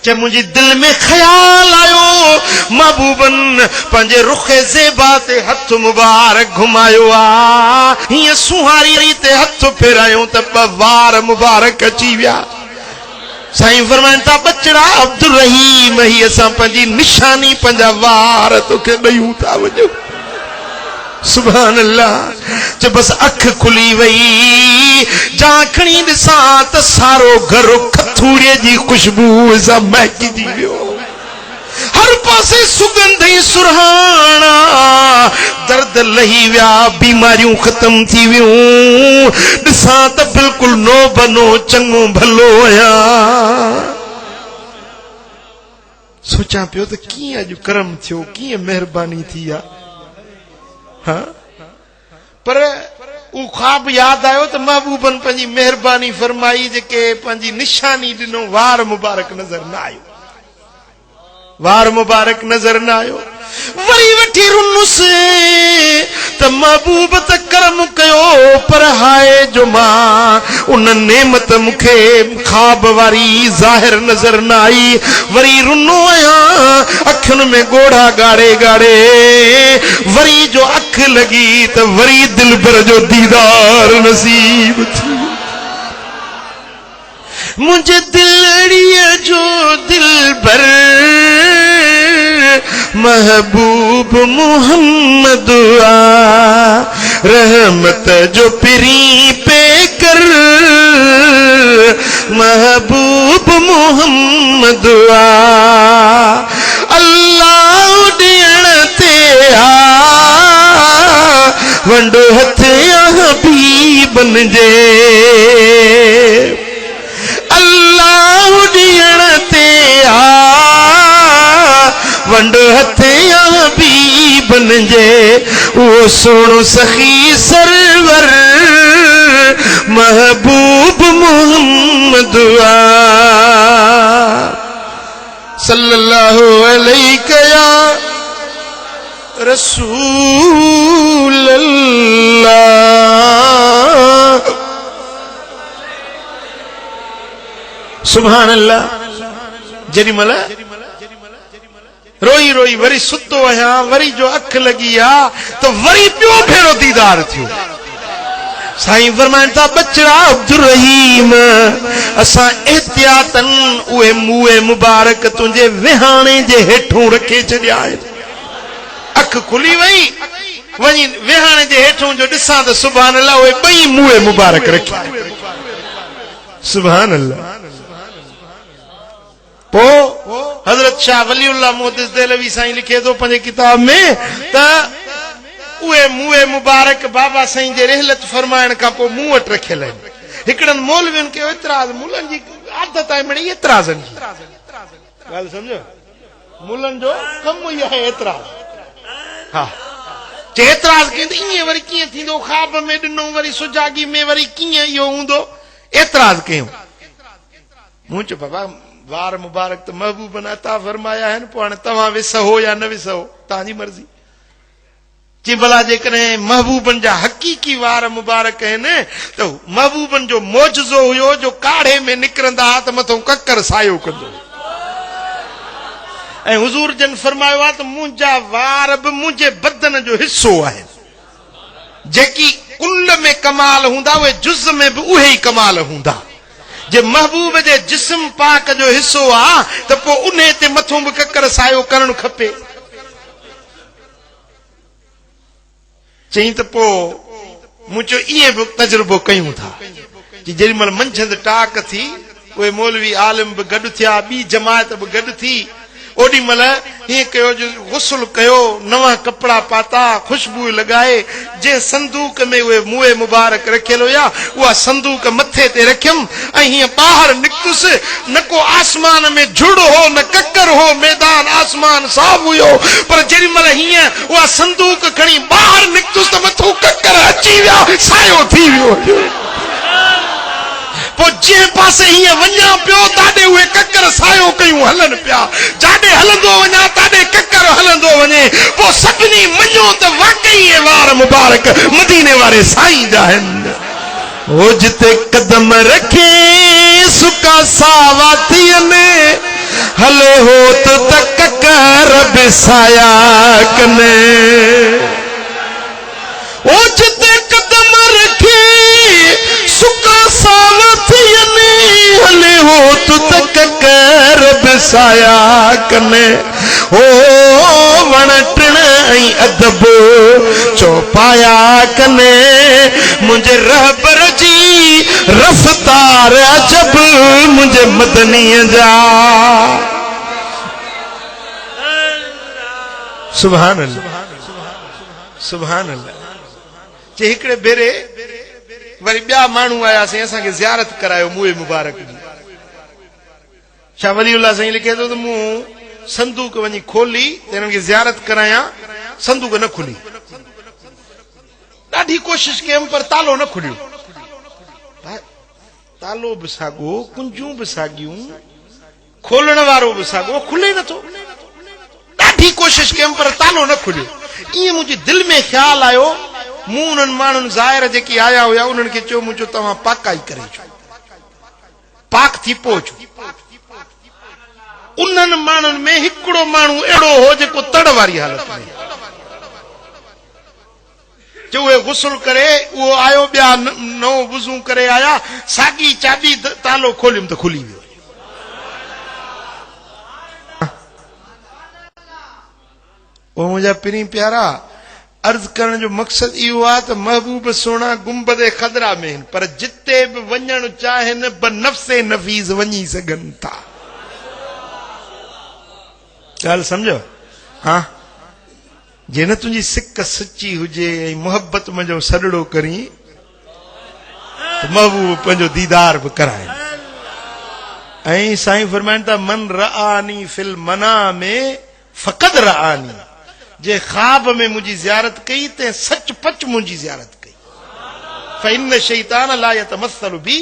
चे मुझे दिल में ख्याल आयो महबूबन पंजे रुखे ज़ेबा ते हथ मुबारक घुमायो आ हिय सुहारी ते हथ फेरायो त वार मुबारक अची विया। साईं फरमाइन था बचड़ा अब्दुल रहीम ही असां पंजी निशानी पंजा वार तोखे ॾयूं था वञो। सुभान अल्लाह। जो बस अख खुली वई जाखणी ॾिसां त सारो घर खथूड़े जी खुशबू सां महकिजी वियो। हर पासे सुगंध ही सुरहाना दर्द लही विया बीमारियों खत्म थी वियूं ॾिसां त बिल्कुल नो बनो चङो भलो आया। सोचा पियो त कीअं अॼु करम थियो कीअं मेहरबानी थी आ। हाँ पर उ ख्वाब याद आयो त महबूबन पंहिंजी मेहरबानी फरमाई जेके पंहिंजी निशानी ॾिनो वार मुबारक नजर न आयो। वार मुबारक नजर न आयो। वरी वठी रुनुस त महबूब त करम कयो पर हाय जो मां उन नेमत मुखे ख्वाब वारी ज़ाहिर नजर न आई। वरी रुनो आया अखियुनि में गोढ़ा गाड़े गाड़े वरी जो अख लगी त वरी दिलबर जो दीदार नसीब थी। मुझे दिलड़िया जो दिलबर महबूब मोहम्मद आ रहमत जो पिरी पे कर महबूब मोहम्मद आ अल्लाह ॾियण ते आ वंडो हथ हबीबन जे अल्लाह ॾियण ते आ वंडो हथ हबीबन जे वो सोणो सखी सरवर महबूब मोहम्मद आ सल्लल्लाहु अलैहि या रसूल अल्लाह। सुभान अल्लाह। जेडी मला रोई रोई वरी सुतो आहियां वरी जो अख लगी आ तो वरी पियो फेरो दीदार थियो। साईं फरमाइन था बचड़ा अब्दुल रहीम असां एहतियातन उहे मुंह मुबारक तुंहिंजे विहाणे जे हेठों रखे छॾिया आहिनि। अख खुली वई वञी विहाणे जे हेठों जो ॾिसां त सुभान अल्लाह उहे ॿई मुंह मुबारक रखिया। सुभान अल्लाह। पो हजरत शाह वलीउल्लाह मोहद्दिस देहलवी साईं लिखे थो पंहिंजे किताब में त उहे मुंह मुबारक बाबा साईं जे रहलत फरमाइण खां पोइ मूं वटि रखियल आहिनि। हिकिड़नि मौलवियुनि खे एतिराज़ मुलनि जी आदत आहे मिड़ी एतिराज़नि जी ॻाल्हि सम्झो मुलनि जो कमु ई आहे एतिराज़। हा जे एतिराज़ कयूं त ईअं वरी कीअं थींदो ख्वाब में ॾिनो वरी सुजागी में वरी कीअं इहो हूंदो एतिराज़ कयूं। मूं चयो बाबा वार मुबारक तो महबूब ने अता फरमाया है पोइ हाणे तव्हां विसहो या न विसहो तव्हांजी मर्ज़ी। जी भला जेकॾहिं महबूबन जा हक़ीक़ी वार मुबारक आहिनि त महबूबन जो मौजज़ो हुयो जो काढ़े में निकिरंदा त मथो ककर सायो कंदो ऐं हुज़ूर जन फरमायो आहे त मुंहिंजा वार बि मुंहिंजे बदन जो हिस्सो आहिनि। जेकी कुल में कमाल हूंदा उहे जुज़ में बि उहे ई कमाल हूंदा। जे महबूब जे जिस्म पाक जो हिस्सो आ त पोइ उन ते मथो बि ककर सायो करणु खपे। चई त पोइ मूं चयो ईअं बि तजुर्बो कयूं था जेॾी महिल मंझंदि टाक थी उहे मौलवी आलिम बि गॾु थिया ॿी जमायत बि गॾु थी ओॾी महिल हीअं कयो जो गुस्ल कयो नवां कपिड़ा पाता खुशबू लॻाए जंहिं संदूक में उहे मुंह मुबारक रखियल हुया उहा संदूक मथे ते रखियमि ऐं हीअं ॿाहिरि निकितुसि न को आसमान में झुड़ हो न ककर हो मैदान आसमान साफ़ हुयो पर जेॾी महिल हीअं उहा संदूक खणी ॿाहिरि निकितुसि त मथो ककर अची विया सायो थी वियो। पोइ जंहिं पासे हीअं वञा पियो ताॾे उहे ककर सायो कयूं हलनि पिया जाॾे हलंदो वञा ताॾे ककर हलंदो वञे। पोइ सभिनी मञो त वाकई इहे वार मुबारक मदीने वारे साईं जा आहिनि। हो जिते कदम रखे सुका सावा थियनि हले होत तक कर बिसाया कने ओ जिते कदम रखी सुका सावत यने हले होत तक कर बिसाया कने ओ वणटण ऐं अदब चौपाया कने मुझे रहबर जी रफ्तार अजब मुझे मदनी जा सुभान अल्लाह सुभान अल्लाह जे हिकड़े भेरे वरी ॿिया माण्हू आयासीं असांखे ज़ियारत करायो मुए मुबारक जी शाह वलीउल्लाह साईं लिखे थो त मूं संदूक वञी खोली त हिननि खे ज़ियारत करायां संदूक न खुली ॾाढी कोशिश कयमि पर तालो न खुलियो तालो बि साॻियो कुंजूं बि साॻियूं खोलण वारो बि साॻियो खुले नथो ॾाढी कोशिश कयमि पर तालो न खुलियो ईअं मुंहिंजे दिलि में ख़्यालु आयो मूं उन्हनि माण्हुनि ज़ाहिर जेके आया हुया उन्हनि खे चयो मुंहिंजो तव्हां पाकाई करे अचो पाक थी पोइ अचो उन्हनि माण्हुनि में हिकिड़ो माण्हू अहिड़ो हो जेको तड़ वारी हालत में जो उहे गुस्ल करे उहो आयो ॿिया नओं वुज़ू करे आया साॻी चाबी तालो खोलियुमि त खुली वियो ओ मुंहिंजा पिरी प्यारा अर्ज करण जो मक़सद इहो आहे त महबूब सोना गुंबद खदरा में आहिनि पर जिते बि वञणु चाहिनि बनफ़्से नफ़ीस वञी सघनि था ॻाल्हि सम्झो हाँ जे न तुंहिंजी सिक सची हुजे ऐं मोहब्बत मुंहिंजो सॾड़ो करी त महबूब पंहिंजो दीदार बि कराए ऐं साईं फरमाइनि था मन रआनी फिल मना में फ़क़द रआनी जे ख्वाब में मुंहिंजी ज़ियारत कई त सचपच मुंहिंजी ज़ियारत कई फ़इन शैतान ला यतमस्सलु बी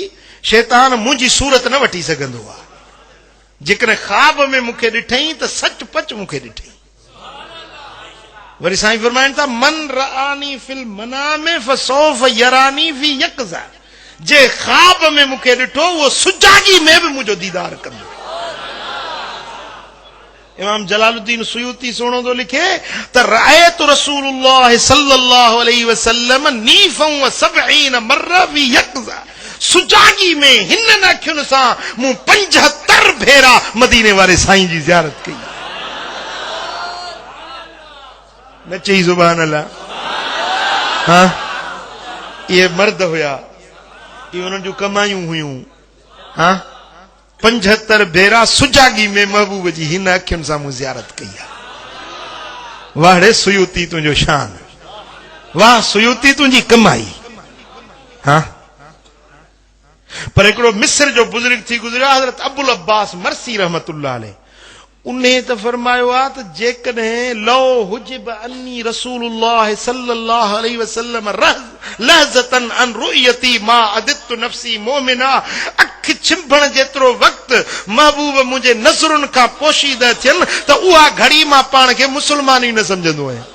शैतान मुंहिंजी सूरत न वठी सघंदो आहे जेकॾहिं ख्वाब में मूंखे ॾिठई त सचपच मूंखे ॾिठई वरी साईं फरमाइनि था मन रआनी फिल मना में फसौफ यरानी फी यक़ज़ा जे ख्वाब में मूंखे ॾिठो उहो सुजागी में बि मुंहिंजो दीदार कंदो इमाम जलालुद्दीन सुयूती सुहिणो थो लिखे त रअयतु रसूलुल्लाह सल्लल्लाहु अलैहि वसल्लम नीफ़न व सबईन मर्रा फी यक़ज़ा सुजागी में हिन अखियुनि सां मूं 75 भेरा मदीने वारे साईं जी ज़ियारत कई न चई सुभान अल्लाह हाँ ये मर्द हुया ये उन्हनि जूं कमायूं हुयूं हाँ 75 भेरा सुजागी में महबूब जी हिन अखियुनि सां मूं ज़ियारत कई आहे वाह सुयूती तुंहिंजो शान वाह सुयूती तुंहिंजी कमाई हाँ पर हिकिड़ो मिस्र जो बुजुर्ग थी गुज़रियो हज़रत अबुल अब्बास मरसी रहमतुल्लाह अलैह उन्हें त फरमायो आहे त जेकॾहिं लो हुजिब अन्नी रसूलुल्लाह सल्लल्लाहु अलैहि वसल्लम लहज़तन अन रुयती मा अदितु नफ्सी मोमिना अख छिंभण जेतिरो वक़्तु महबूब मुंहिंजे नज़रुनि खां पोशीदा थियनि त उहा घड़ी मां पाण खे मुस्लमान ई न सम्झंदो आहियां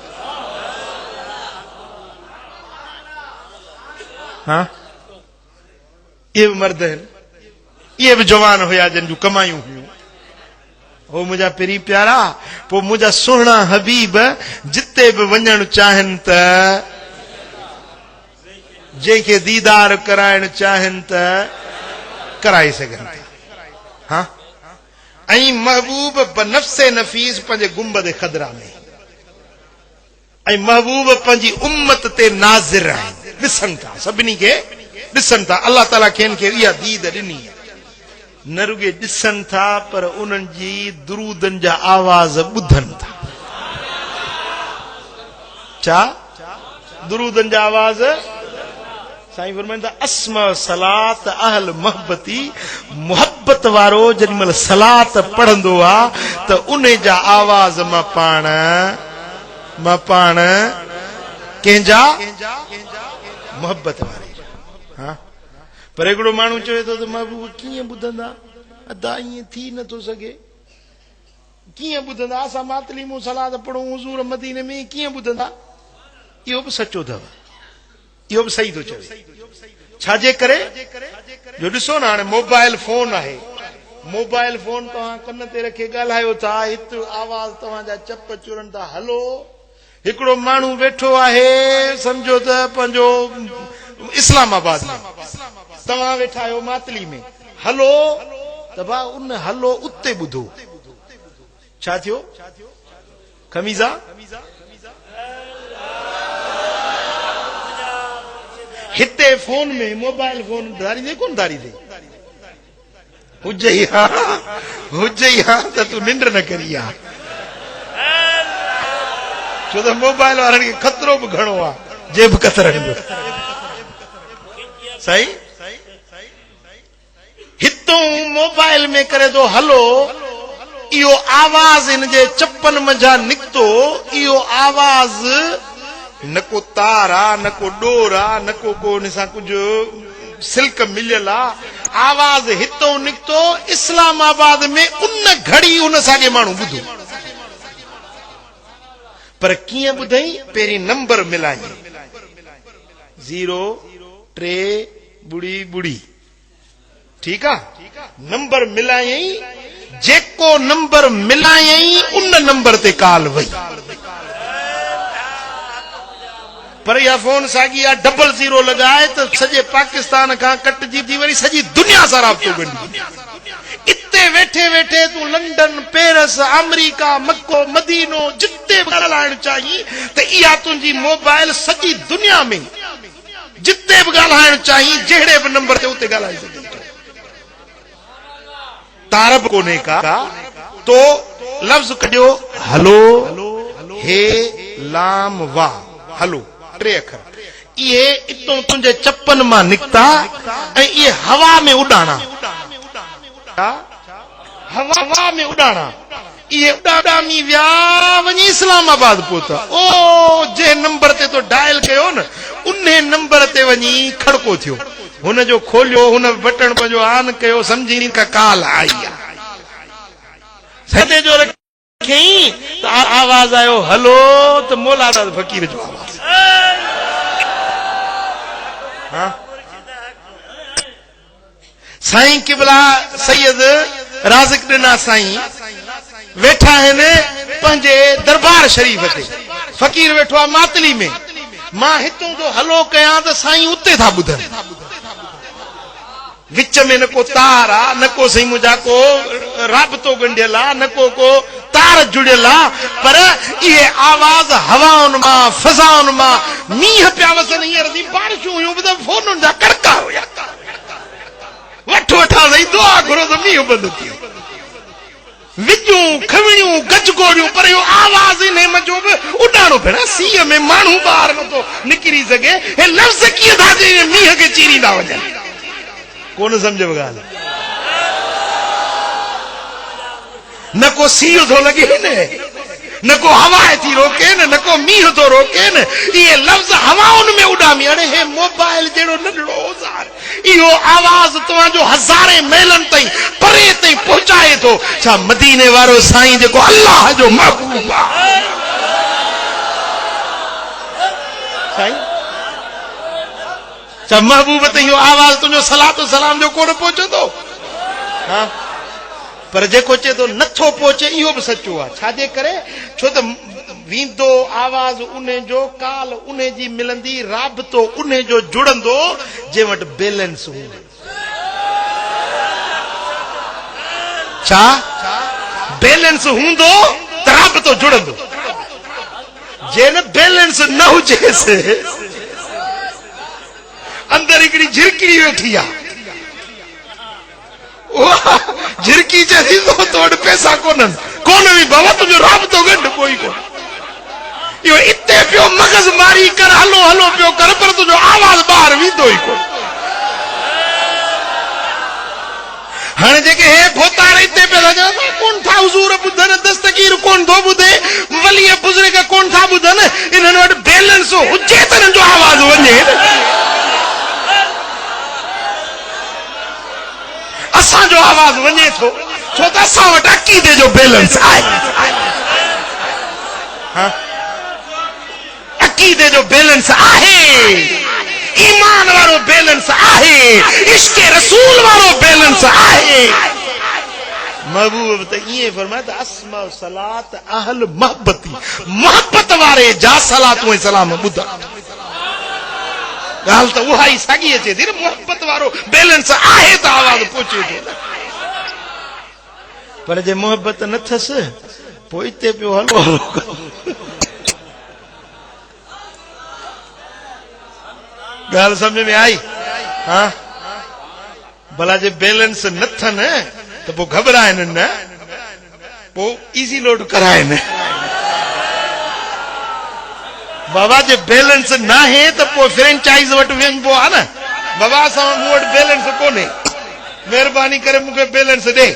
हाँ इहे बि मर्द आहिनि इहे बि जवान हुया जिन जूं कमायूं हुयूं हो मुंहिंजा पिरी प्यारा पोइ मुंहिंजा सुहिणा हबीब जिते बि वञणु चाहिनि त जंहिंखे दीदार कराइणु चाहिनि त कराए सघनि था हाँ ऐं महबूब बनफ़्से नफ़ीस पंहिंजे गुंबद खदरा में ऐं महबूब पंहिंजी उम्मत ते नाज़िर आहिनि ॾिसनि था सभिनी खे ॾिसनि था अल्लाह ताला खेनि खे इहा दीद ॾिनी न रुॻे ॾिसनि था पर उन्हनि जी दुरूदनि जा आवाज़ ॿुधनि था छा दुरूदनि जा आवाज़ साईं फरमाइनि था अस्मा सलात अहल मोहब्बती मोहब्बत वारो जेॾीमहिल सलात पढ़ंदो आहे त उन जा आवाज़ मां पाण कंहिंजा मोहब्बत वारे हाँ पर हिकिड़ो माण्हू चवे थो त महबूब कीअं ॿुधंदा अदा ईअं थी नथो सघे कीअं ॿुधंदा असां मातलीमूं सलाद पढ़ूं हुज़ूर मदीने में कीअं ॿुधंदा इहो बि सचो अथव इहो बि सही थो चवे छाजे करे जो ॾिसो न हाणे मोबाइल फोन आहे मोबाइल फोन तव्हां कन ते रखे ॻाल्हायो था, हिते आवाज़ तव्हांजा चप चुरनि था। हलो, हिकिड़ो माण्हू वेठो आहे सम्झो त पंहिंजो इस्लामाबाद में, तव्हां वेठा आहियो मातली में। हलो त भाउ उन हलो उते ॿुधो। छा थियो? खमीज़ा हिते फोन में मोबाइल फोन धारी दे कोन धारी दे हुजे हा त तूं निंड न करी आ, छो त मोबाइल वारनि खे खतरो बि घणो आहे जेब कतरनि जो। सही हितों मोबाइल में करे थो हलो, इहो आवाज़ इन जे चपन मंझा निकतो, इहो आवाज़ न को तार आ, न को डोर आ, न को हुन सां कुझु सिल्क मिलियल आ। आवाज़ हितों निकतो इस्लामाबाद में, उन घड़ी उन साॻे माण्हू ॿुधो। पर कीअं ॿुधई? पहिरीं नंबर मिलाई 03000, ठीकु आहे? नंबर मिलायई, जेको नंबर मिलायई उन नंबर ते कॉल वई। पर इहा फोन साॻी आहे, 00 लॻाए त सॼे पाकिस्तान खां कटिजी थी वरी सॼी दुनिया सां राब्तो ॻंढी। इते वेठे वेठे तूं लंडन, पेरिस, अमेरिका, मक्को, मदीनो जिते बि ॻाल्हाइण चाहीं त इहा तुंहिंजी मोबाइल सॼी दुनिया में जिते बि ॻाल्हाइण चाहीं जहिड़े बि नंबर ते उते ॻाल्हाए सघे। तारब कोन्हे का, तो लफ़्ज़ कढियो हलो, हे लाम वाह, हलो 3 अखर। इहे इतों तुंहिंजे चपन मां निकता ऐं इहे हवा में उॾाणा, हवा में उॾाणा। इहे उॾामी विया वञी इस्लामाबाद पहुता। ओ जे नंबर ते तो डायल कयो न, उन नंबर ते वञी खड़को थियो। हुन जो खोलियो, हुन बटन पंहिंजो ऑन कयो, सम्झी का कॉल आई आहे। सदे जो रखई त आवाज़ आयो हलो, त मौला फकीर जो आवाज़। साईं किबला सैयद राज़िक ॾिना साईं वेठा आहिनि पंहिंजे दरबार शरीफ़ ते। फ़कीर वेठो आहे मातली में। मां हितों जो हलो कयां त साईं उते था ॿुधनि। विच में न को तार आ, न को सही मुंहिंजा को राबतो ॻंढियल आ, न को तार जुड़ियल आ, पर इहे आवाज़ हवाउनि मां, फ़ज़ाउनि मां, मींहं पिया वसनि, हींअर जी बारिशूं हुयूं त फोनुनि जा कड़का हुया। वठ वठा सही दुआ घुरो त मींहुं बंदि थियो। विजूं खविणियूं गजगोड़ियूं, पर इहो आवाज़ इन मजो बि उॾाणो पिया। सीअ में माण्हू ॿाहिरि नथो निकिरी सघे, हे लफ़्ज़ कीअं था मींहं खे चीरींदा वञनि? कोन सम्झ ॻाल्हि। न को सीउ थो लॻे न को हवा थी रोके न को मींहुं थो रोके न। इहे लफ़्ज़ हवाउनि में उॾामी। हाणे हे मोबाइल जहिड़ो नंढड़ो औज़ार इहो आवाज़ तव्हांजो हज़ारे मेलनि ताईं परे ताईं पहुचाए थो। छा मदीने वारो साईं जेको अल्लाह जो महबूब आहे, साईं छा महबूब ते इहो आवाज़ तुंहिंजो सलातो सलाम जो कोन पहुचंदो? हा, पर जेको चए थो नथो पहुचे इहो बि सचो आहे। छाजे करे? छो त वींदो आवाज़ उन जो, काल उन जी मिलंदी, राबतो उन जो जुड़ंदो जे वटि बैलेंस हूंदो। छा बैलेंस हूंदो त राबतो जुड़ंदो। जे न बैलेंस न हुजेसि, अंदर हिकिड़ी झिरकिड़ी वेठी आहे, झिरकी चई तो वटि पैसा कोन्हनि, कोन बि बाबा तुंहिंजो राबतो गंढ कोई कोन। इहो इते पियो मगज़ मारी कर हलो हलो पियो कर, पर तुंहिंजो आवाज़ ॿाहिरि वेंदो ई कोन। हाणे जेके हे भोतार इते पिया लॻा कोन था हुज़ूर ॿुधनि, दस्तगीर कोन थो ॿुधे, वली बुज़ुर्ग कोन था ॿुधनि, इन्हनि वटि बैलेंस हुजे त हिननि जो आवाज़ वञे। असांजो आवाज़ वञे थो छो त असां वटि अक़ीदे जो बैलेंस आहे। अक़ीदे जो बैलेंस आहे, ईमान वारो बैलेंस आहे, इश्क़ रसूल वारो बैलेंस आहे। महबूब तो ये फरमाया त अस्मा सलात अहल मोहब्बती मोहब्बत वारे जा सलात व सलाम बुधा गाल तो उहा ही सागी अचे थी मोहब्बत वारो बैलेंस आहे त आवाज पहुचे थो पर जे मोहब्बत न थस पो इते पियो हलो गाल समझ में आई हाँ भला जे बैलेंस न थन तो पो घबराइन न पो इजी लोड कराइन बाबा जे बैलेंस ना है तो पो फ्रेंचाइज वट वेन पो आ न बाबा असां मूं वट बैलेंस कोने मेहरबानी करे मूंखे बैलेंस दे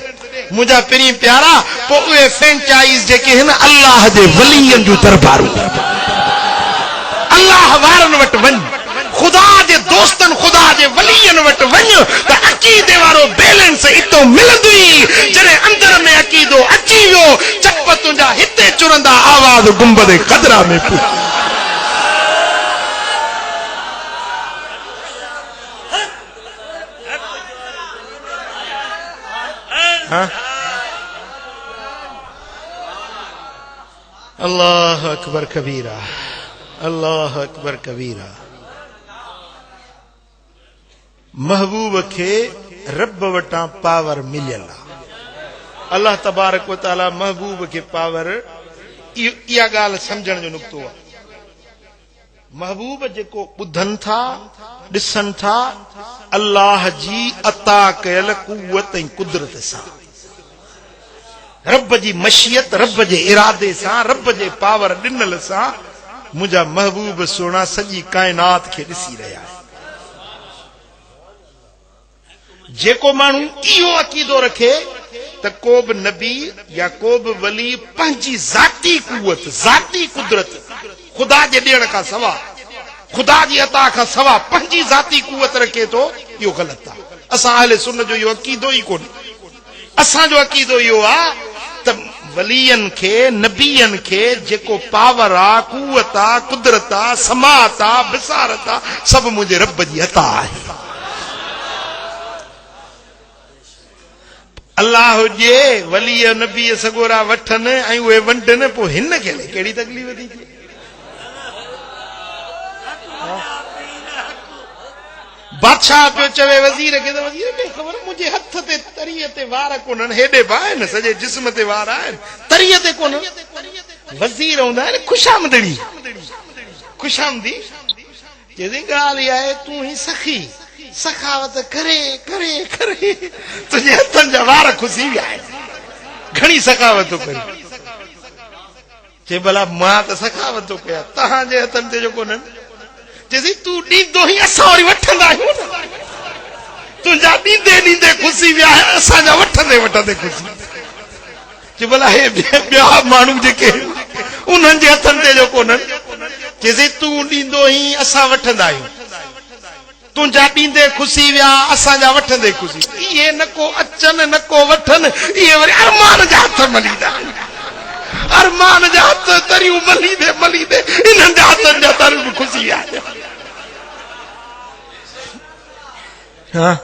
मुझा पेरी प्यारा पो उहे फ्रेंचाइज जेके हैं अल्लाह दे वलियन जो दरबार अल्लाह वारन वट वन खुदा जे दोस्तन खुदा जे वलियन वट वन त अकीदे वारो बैलेंस इतो मिलंदी जने अंदर में अकीदो अची वियो चप तुंजा हिते चुरंदा आवाज गुंबद कदरा में हाँ अल्लाह अकबर कबीरा अल्लाह अकबर कबीरा महबूब के रब वटा पावर मिलियल अल्लाह तबारक व तआला महबूब के पावर इया गाल समझण जो नुक्तो आहे महबूब जेको ॿुधनि था ॾिसनि था अल्लाह जी अता कयल कुवत ऐं कुदरत सां रब जी मशियत रब जे इरादे सां रब जे पावर ॾिनल सां मुंहिंजा महबूब सोना सॼी काइनात खे ॾिसी रहिया आहिनि जेको माण्हू इहो अक़ीदो रखे त को बि नबी या को बि वली पंहिंजी ज़ाती कुवत ज़ाती कुदरत खुदा जे ॾियण खां सवा खुदा जी अता खां सवा पंहिंजी ज़ाती कुवत रखे थो इहो ग़लति आहे असां अहले सुन्नत जो इहो अक़ीदो ई कोन्हे असांजो अक़ीदो इहो आहे त वलियन खे नबियन खे जेको पावर आहे कुवत आहे कुदरत आहे समात आहे बिसारत आहे सभु मुंहिंजे रब जी अता आहे अल्लाह जे वली नबी सगोरा वठन ऐं उहे वंडन पोइ हिन खे कहिड़ी तकलीफ़ थी थिए बादशाह पियो चवे वज़ीर खे त वज़ीर खे ख़बर मुंहिंजे हथ ते तरीअ ते वार कोन्हनि हेॾे बि आहिनि सॼे जिस्म ते वार आहिनि तरीअ ते कोन वज़ीर हूंदा आहिनि खुशामदड़ी खुशामदी चइजे ॻाल्हि इहा आहे तूं ही सखी सखावत करे करे करे तुंहिंजे हथनि जा वार खुसी विया आहिनि घणी सखावत थो करे चए भला मां त सखावत थो कयां तव्हांजे हथनि ते जो कोन्हनि चइसि तूं ॾींदो ई असां वरी वठंदा आहियूं तुंहिंजा ॾींदे ॾींदे खुसी विया आहिनि असांजा वठंदे वठंदे खुसी चए भला हे ॿिया माण्हू जेके उन्हनि जे हथनि ते जो कोन्हनि चइसि तूं ॾींदो ई असां वठंदा आहियूं तुंहिंजा ॾींदे खुसी विया असांजा वठंदे खुसी इहे न को अचनि न को वठनि इहे वरी अरमान जा हथ मलींदा अरमान जा हथ तरियूं मलींदे मलींदे इन्हनि जा हथनि जा तर बि खुसी विया हाँ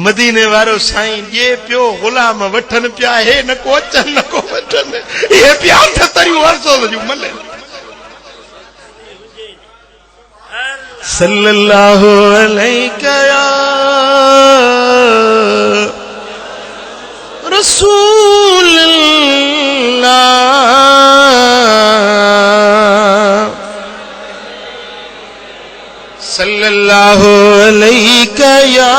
मदीने वारो साईं ॾिए पियो गुलाम वठनि पिया हे न को अचनि न को वठनि इहे पिया हथ तरियूं हरसो जूं मलनि सल्लल्लाहु अलैका या रसूल अल्लाह सल्लल्लाहु अलैका या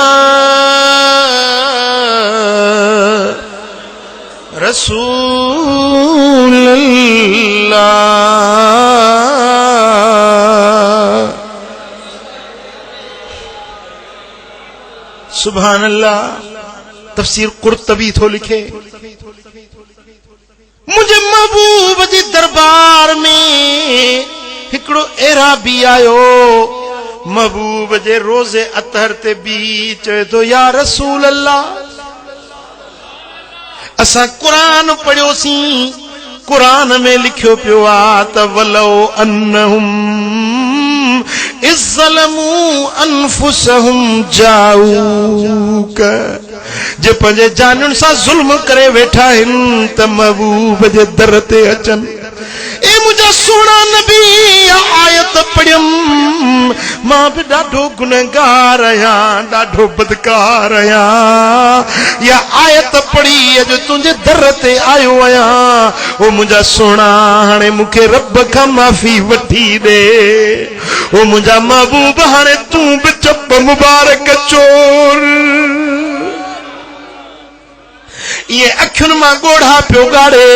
रसूल अल्लाह सुभान अल्लाह तफसीर कुर्तबी थो लिखे मुझे महबूब जी दरबार में हिकड़ो एराबी आयो महबूब जे रोजे अतहर ते भी चए तो या रसूल अल्लाह असा कुरान पढ़ियोसी कुरान में लिखियो पियो आ त वलो अन्नहुम इज़्ज़लमू अनफुसहुम जाऊक जे पंहिंजे जानुनि सां ज़ुल्म करे वेठा आहिनि त महबूब जे दर ते अचनि। ए मुंहिंजा सोना नबी आयत पढ़ियम मां भी ॾाढो गुनहगार आहियां, ॾाढो बदकार आहियां। या आयत पढ़ी अॼु तुंहिंजे दर ते आयो आहियां। ओ मुंहिंजा सोना हाणे मूंखे रब खां माफ़ी वठी ॾे। ओ मुंहिंजा महबूब हाणे तूं बि चप मुबारक चोर। ये अखियुनि मां ॻोढ़ा पियो ॻाड़े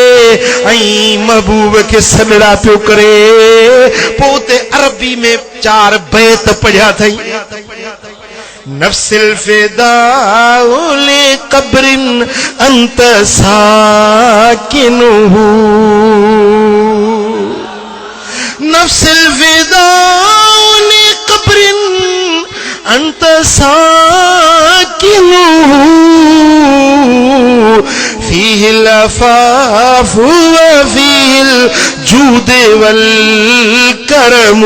ऐं महबूब खे सॾड़ा पियो करे। पोइ उते अरबी में 4 बैत पढ़िया अथई। नफ्सिल फिदाउ ले क़ब्रिन अंत साकिनुहु, नफ्सिल फिदाउ ले क़ब्रिन अंत साकिनुहु, फीहिल अफ़ाफ़ व फीहिल जूद वल करम।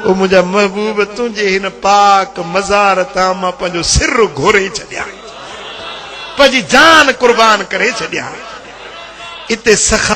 ओ मुंहिंजा महबूब तुंहिंजे हिन पाक मज़ार तां मां पंहिंजो सिर घोरे छॾियां, पंहिंजी जान कुर्बान करे छॾियां। इते सखा